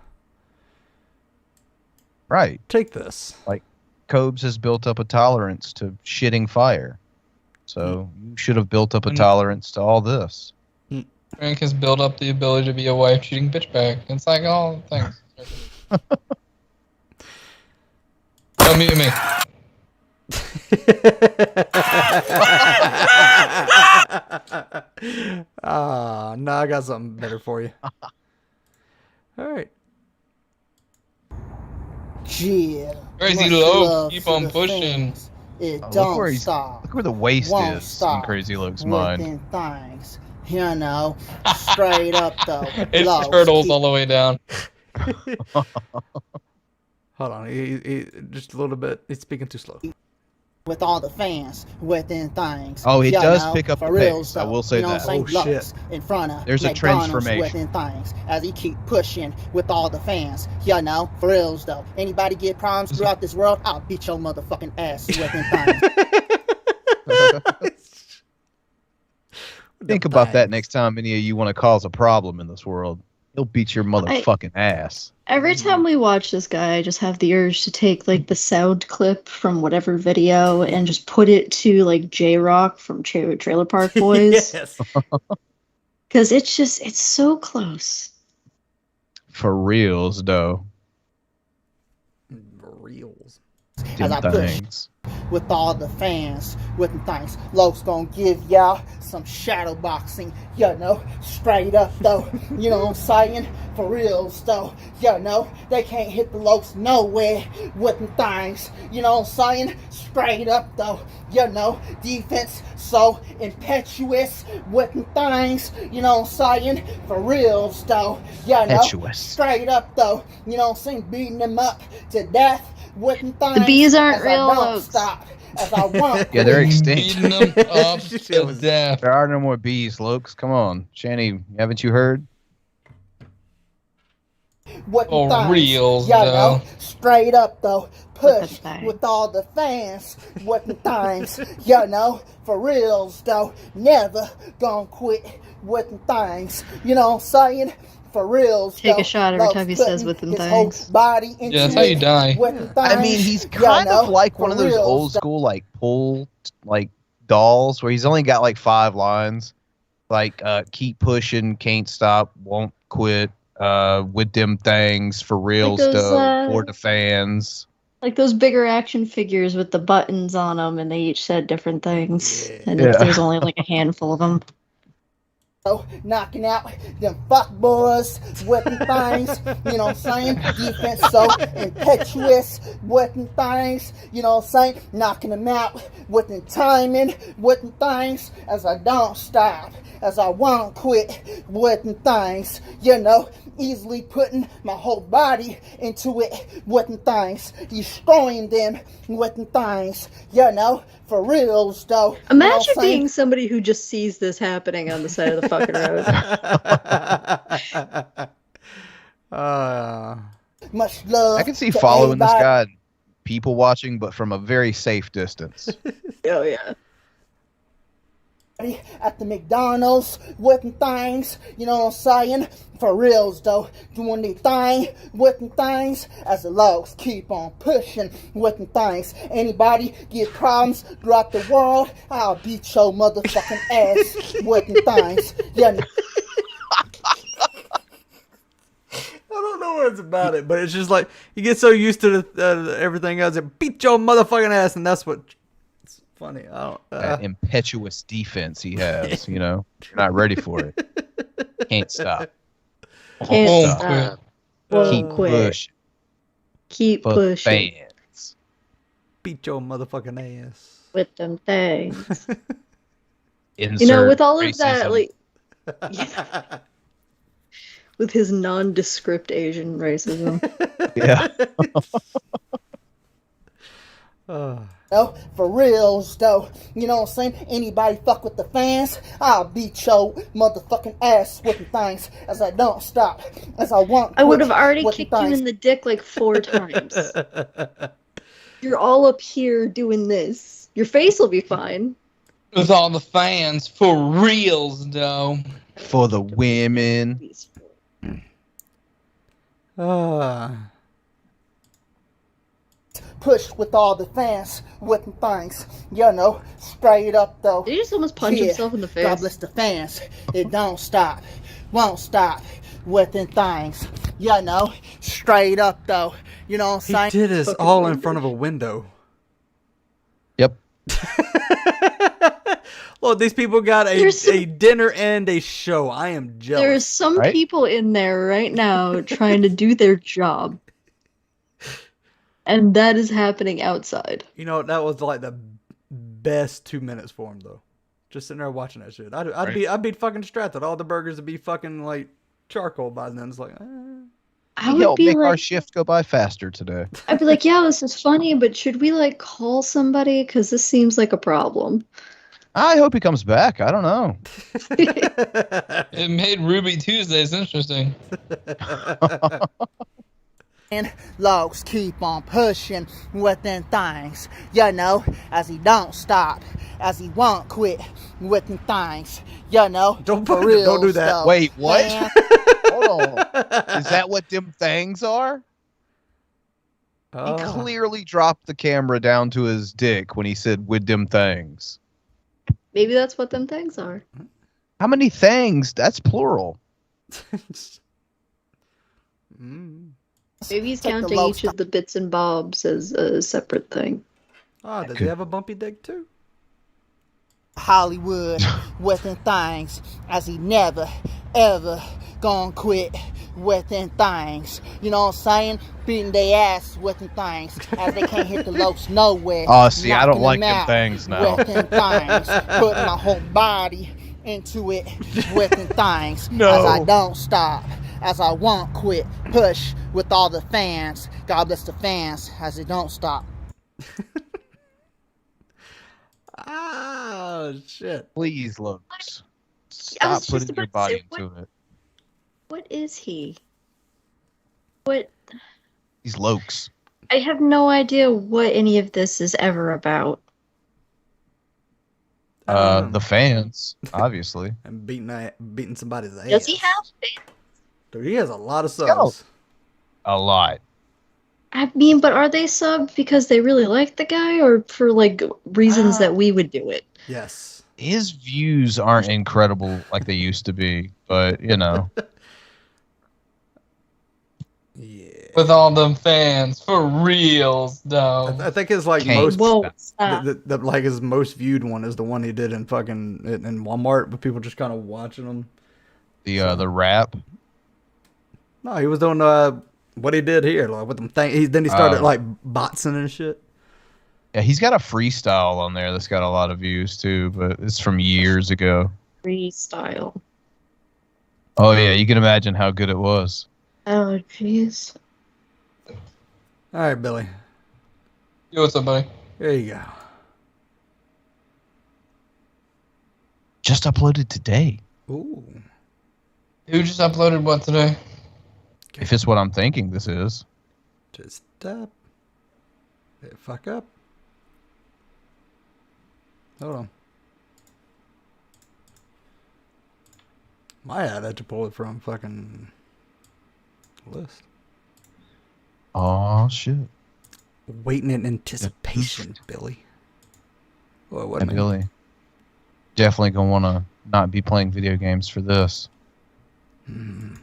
take this. Like, Cobes has built up a tolerance to shitting fire. So you should have built up a tolerance to all this. Frank has built up the ability to be a wife-cheating bitch bag. It's like all things. Don't mute me. No, I got something better for you. All right. Yeah. Crazy Much Low, love keep to on the pushing. things. It Oh, don't look where stop. Look where the waist Won't is stop in Crazy Loke's mind. within things. You know, straight up though. It's Lows turtles keep all the way down. Hold on, he just a little bit. He's speaking too slow. with all the fans within things. Oh, he You does know, pick up for the real pace. I stuff. will say You know that. what I'm Oh, saying? shit. Lux in front of There's a McDonald's transformation. within things as he keep pushing with all the fans. You know, for reals though. Anybody get problems throughout this world? I'll beat your motherfucking ass within things. Think about that next time any of you want to cause a problem in this world. He'll beat your motherfucking ass. Every time we watch this guy, I just have the urge to take like the sound clip from whatever video and just put it to like J-Rock from Trailer Park Boys. Yes. Because it's so close. For reals, though. Reals. As I push with all the fans with the things. Loke's gonna give y'all some shadow boxing, you know, straight up though. You know what I'm saying? For reals though. You know, they can't hit the Lokes nowhere with the things. You know what I'm saying? Straight up though. You know, defense so impetuous with the things. You know what I'm saying? For reals though. You know, Impetuous. straight up though. You know what I'm saying? Beating them up to death. The bees aren't as real, I don't Lokes. stop, as I want. Yeah, they're extinct. Beating them up to death. There are no more bees, Lokes. Come on. Shanny, haven't you heard? What Oh, things, reals, you know, though. straight up though, push with all the fans, what the things, you know, for reals though, never gonna quit with the things, you know what I'm saying? For reals, Take though, a shot every Lokes time he says putting with them his things. whole body into Yeah, that's how you it die. with the I mean, things, he's you kind of know, like for one of those reals, old though. school, like, pull, like, dolls where he's only got, like, 5 lines. Like, keep pushing, can't stop, won't quit, with them things, for real Like those, stuff, for the fans. Like those bigger action figures with the buttons on them, and they each said different things. And Yeah. there's only like a handful of them. Knocking out them fuck boys with the things, you know what I'm saying? Defense so impetuous with the things, you know what I'm saying? Knocking them out with the timing, with the things, as I don't stop, as I won't quit with the things, you know, easily putting my whole body into it with the things, destroying them with the things, you know, for reals though. You know what Imagine I'm saying? being somebody who just sees this happening on the side of the fucking road. Much love. I can see to following this everybody. guy, and people watching, but from a very safe distance. Oh yeah. At the McDonald's, whipping things, you know what I'm saying? For reals though, doing the thing, whipping things, as the logs keep on pushing, whipping things. Anybody get problems throughout the world, I'll beat your motherfucking ass, whipping things. Yeah. I don't know what it's about it, but it's just like you get so used to everything else. It beat your motherfucking ass, and that's what. It's funny. I don't. That impetuous defense he has, you know, you're not ready for it. Can't stop. Can't stop. Won't Keep quit. pushing. Keep For pushing fans. Beat your motherfucking ass with them things. Insert You know, with all of that, racism. like, with his nondescript Asian racism. Yeah. No, for reals though, you know what I'm saying? Anybody fuck with the fans, I'll beat your motherfucking ass whipping things as I don't stop, as I want. I would have already whipping kicked you things. in the dick like 4 times. You're all up here doing this. Your face will be fine. With all the fans, for reals, though. For the women. Push with all the fans, whipping things, you know, straight up though. Did he just almost punch himself in the face? God bless the fans, it don't stop, won't stop, whipping things, you know, straight up though, you know what I'm He saying? did this all in front of a window. Yep. Look, these people got a dinner and a show. I am jealous. There's some people in there right now trying to do their job. And that is happening outside. You know, that was like the best 2 minutes for him, though. Just sitting there watching that shit. I'd be fucking distracted. All the burgers would be fucking like charcoal by then. It's like, I He would helped be make our like, shift go by faster today. I'd be like, yeah, this is funny, but should we like call somebody? Because this seems like a problem. I hope he comes back. I don't know. It made Ruby Tuesdays interesting. And logs keep on pushing with them things, you know, as he don't stop, as he won't quit with them things, you know. Don't do that. Wait, what? Man. Hold on. Is that what them things are? Oh. He clearly dropped the camera down to his dick when he said with them things. Maybe that's what them things are. How many things? That's plural. Maybe he's Take the counting low each of the bits and bobs as a separate thing. Oh, does he have a bumpy dick too? Hollywood with them things, as he never, ever gonna quit with them things. You know what I'm saying? Beating their ass with them things, as they can't hit the lows nowhere. Oh, see, I don't Knocking like them out things now. With them things, putting my whole body into it with them things. No. As I don't stop, as I won't quit, push with all the fans. God bless the fans, as they don't stop. Oh, shit. Please, Lopes. I was Stop just putting your about to body say, into it. What is he? What? He's Lokes. I have no idea what any of this is ever about. The fans, obviously. And beating somebody's ass. Does he have fans? Dude, he has a lot of subs. A lot. I mean, but are they subbed because they really like the guy or for like reasons that we would do it? Yes. His views aren't incredible like they used to be, but you know. With all them fans, for reals, though. I think his like Can't most stop. the like his most viewed one is the one he did in fucking in Walmart, but people just kind of watching him. The rap. No, he was doing what he did here, like with them thing. Then he started like botsing and shit. Yeah, he's got a freestyle on there that's got a lot of views too, but it's from years ago. Freestyle. Oh yeah, you can imagine how good it was. Oh, jeez. All right, Billy. Yo, what's up, buddy? There you go. Just uploaded today. Ooh. Who just uploaded what today? If it's what I'm thinking this is. Just stop. Fuck up. Hold on. Might have to pull it from fucking list. Oh shit. Waiting in anticipation, Billy. Well, what Billy. Definitely gonna wanna not be playing video games for this. You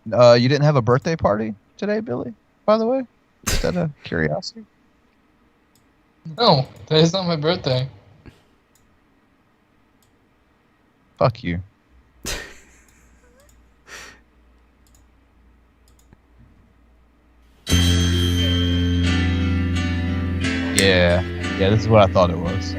didn't have a birthday party today, Billy, by the way? Is that a curiosity? No, that is not my birthday. Fuck you. Yeah, this is what I thought it was.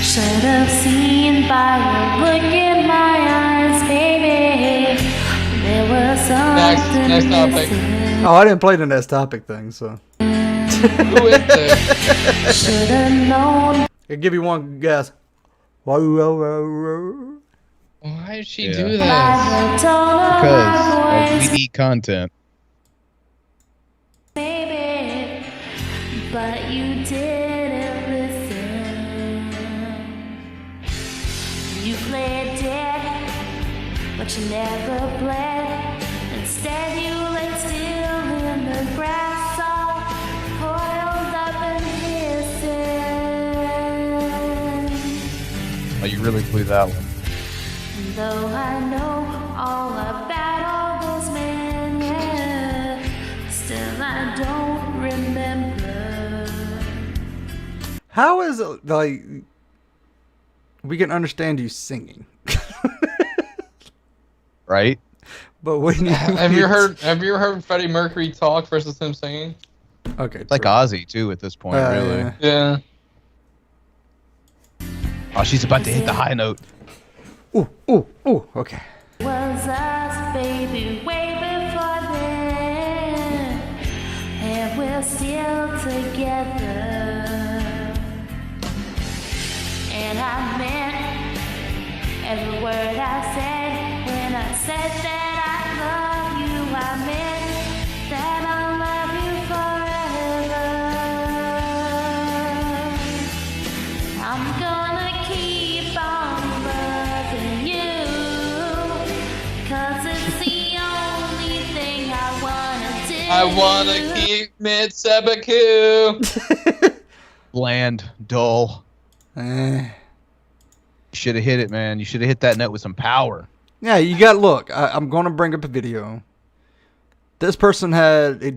Should have seen by the look in my eyes, baby. There was something Next topic. Oh, I didn't play the next topic thing, so. Who is this? Should have known. I'll give you one guess. Why did she do this? Because we need content. Baby, but you didn't listen. You played dead, but you never bled. Instead, you lay still in the grass, all coiled up and hissing. Oh, you really blew that one. Though I know all about all those men, yeah, still I don't remember. How is it, like, we can understand you singing? Right? But when you have you ever heard Freddie Mercury talk versus him singing? Okay. It's like Ozzy too at this point, really. Yeah. Oh, she's about to hit the high note. Ooh, okay. Was us, baby, way before then, and we're still together. And I meant every word I said when I said that I love you. I meant that I'll love you forever. I'm gonna keep on loving you, 'cause it's the only thing I wanna do. I wanna keep mid seppuku. Bland, dull. You should have hit it, man. You should have hit that note with some power. Yeah, you got, look, I'm going to bring up a video. This person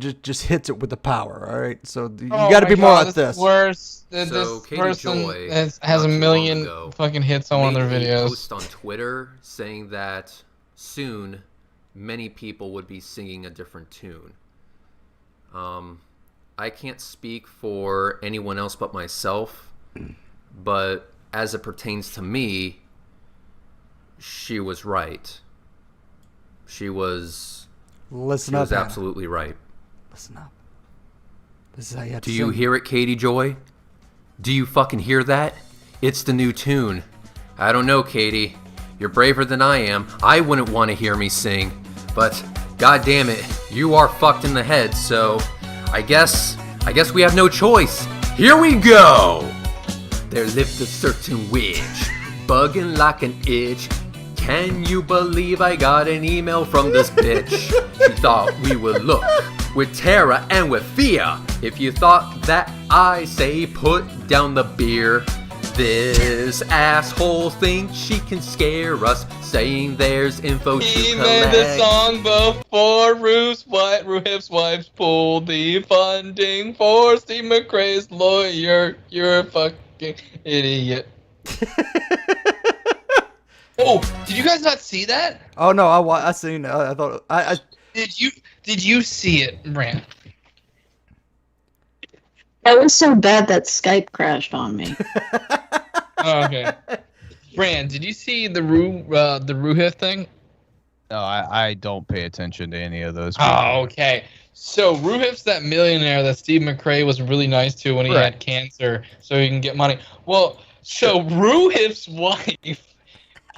just hits it with the power, all right? So you got to be more like this. Worse. So, This Katie person Joy, has a not too million long ago, fucking hits on one of their made a videos. post on Twitter saying that soon many people would be singing a different tune. I can't speak for anyone else but myself, but as it pertains to me, she was right. She was absolutely right. Listen up. This is how you have to Do you sing. hear it, Katie Joy? Do you fucking hear that? It's the new tune. I don't know, Katie. You're braver than I am. I wouldn't want to hear me sing. But, god damn it, you are fucked in the head, so I guess we have no choice. Here we go! There lived a certain witch, bugging like an itch. Can you believe I got an email from this bitch? She thought we would look with terror and with fear. If you thought that I say put down the beer, this asshole thinks she can scare us, saying there's info to He collect. made the song before Riff's wives pulled the funding for Steve McRae's lawyer. You're a fucking idiot. Oh, did you guys not see that? Oh no, I seen it. I thought I Did you see it, Bran? That was so bad that Skype crashed on me. Oh, okay. Bran, did you see the Ruhiff thing? No, I don't pay attention to any of those. Oh, okay. So Ruhiff's that millionaire that Steve McRae was really nice to when he had cancer, so he can get money. Well, so Ruhiff's wife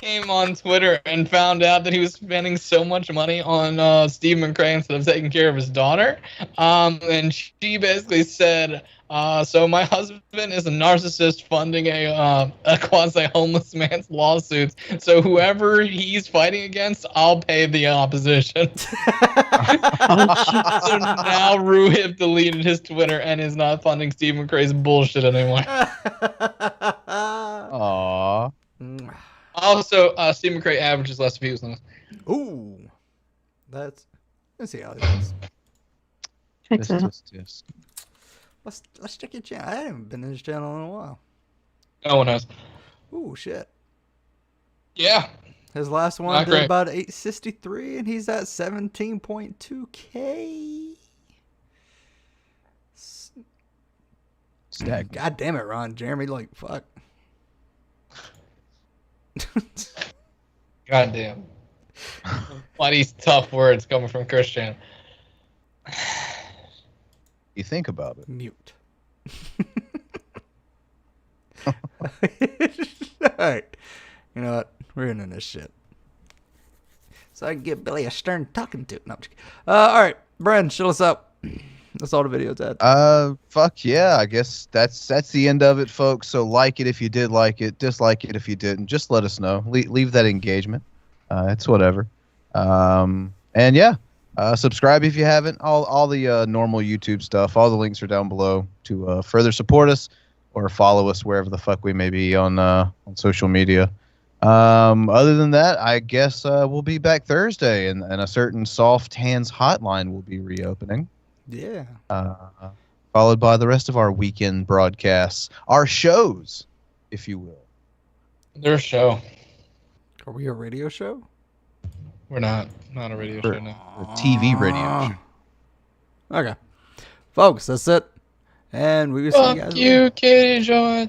came on Twitter and found out that he was spending so much money on Steve McRae instead of taking care of his daughter. And she basically said, so my husband is a narcissist funding a quasi-homeless man's lawsuits. So whoever he's fighting against, I'll pay the opposition. So now Ruhiff deleted his Twitter and is not funding Steve McRae's bullshit anymore. Aww. Also, Steve McRae averages less views than us. Ooh. Let's see how it is. Let's check your channel. I haven't been in his channel in a while. No one has. Ooh, shit. Yeah. His last one Not did great. about 863, and he's at 17.2K. Stack. God damn it, Ron. Jeremy, like, fuck. Goddamn. Why these tough words coming from Christian? You think about it. Mute. Alright. You know what? We're into this shit. So I can get Billy a stern talking to. No, I'm just kidding. Alright. Bran, show us up. That's all the videos at. Fuck yeah. I guess that's the end of it, folks. So like it if you did like it. Dislike it if you didn't. Just let us know. Leave that engagement. It's whatever. And yeah. Subscribe if you haven't. All the normal YouTube stuff. All the links are down below to further support us or follow us wherever the fuck we may be on social media. Other than that, I guess we'll be back Thursday, and a certain Soft Hands hotline will be reopening. Yeah. Followed by the rest of our weekend broadcasts, our shows, if you will. Their show. Are we a radio show? We're not a radio show now. A TV radio show. Okay. Folks, that's it. And we will see you guys Fuck you, Katie Joy.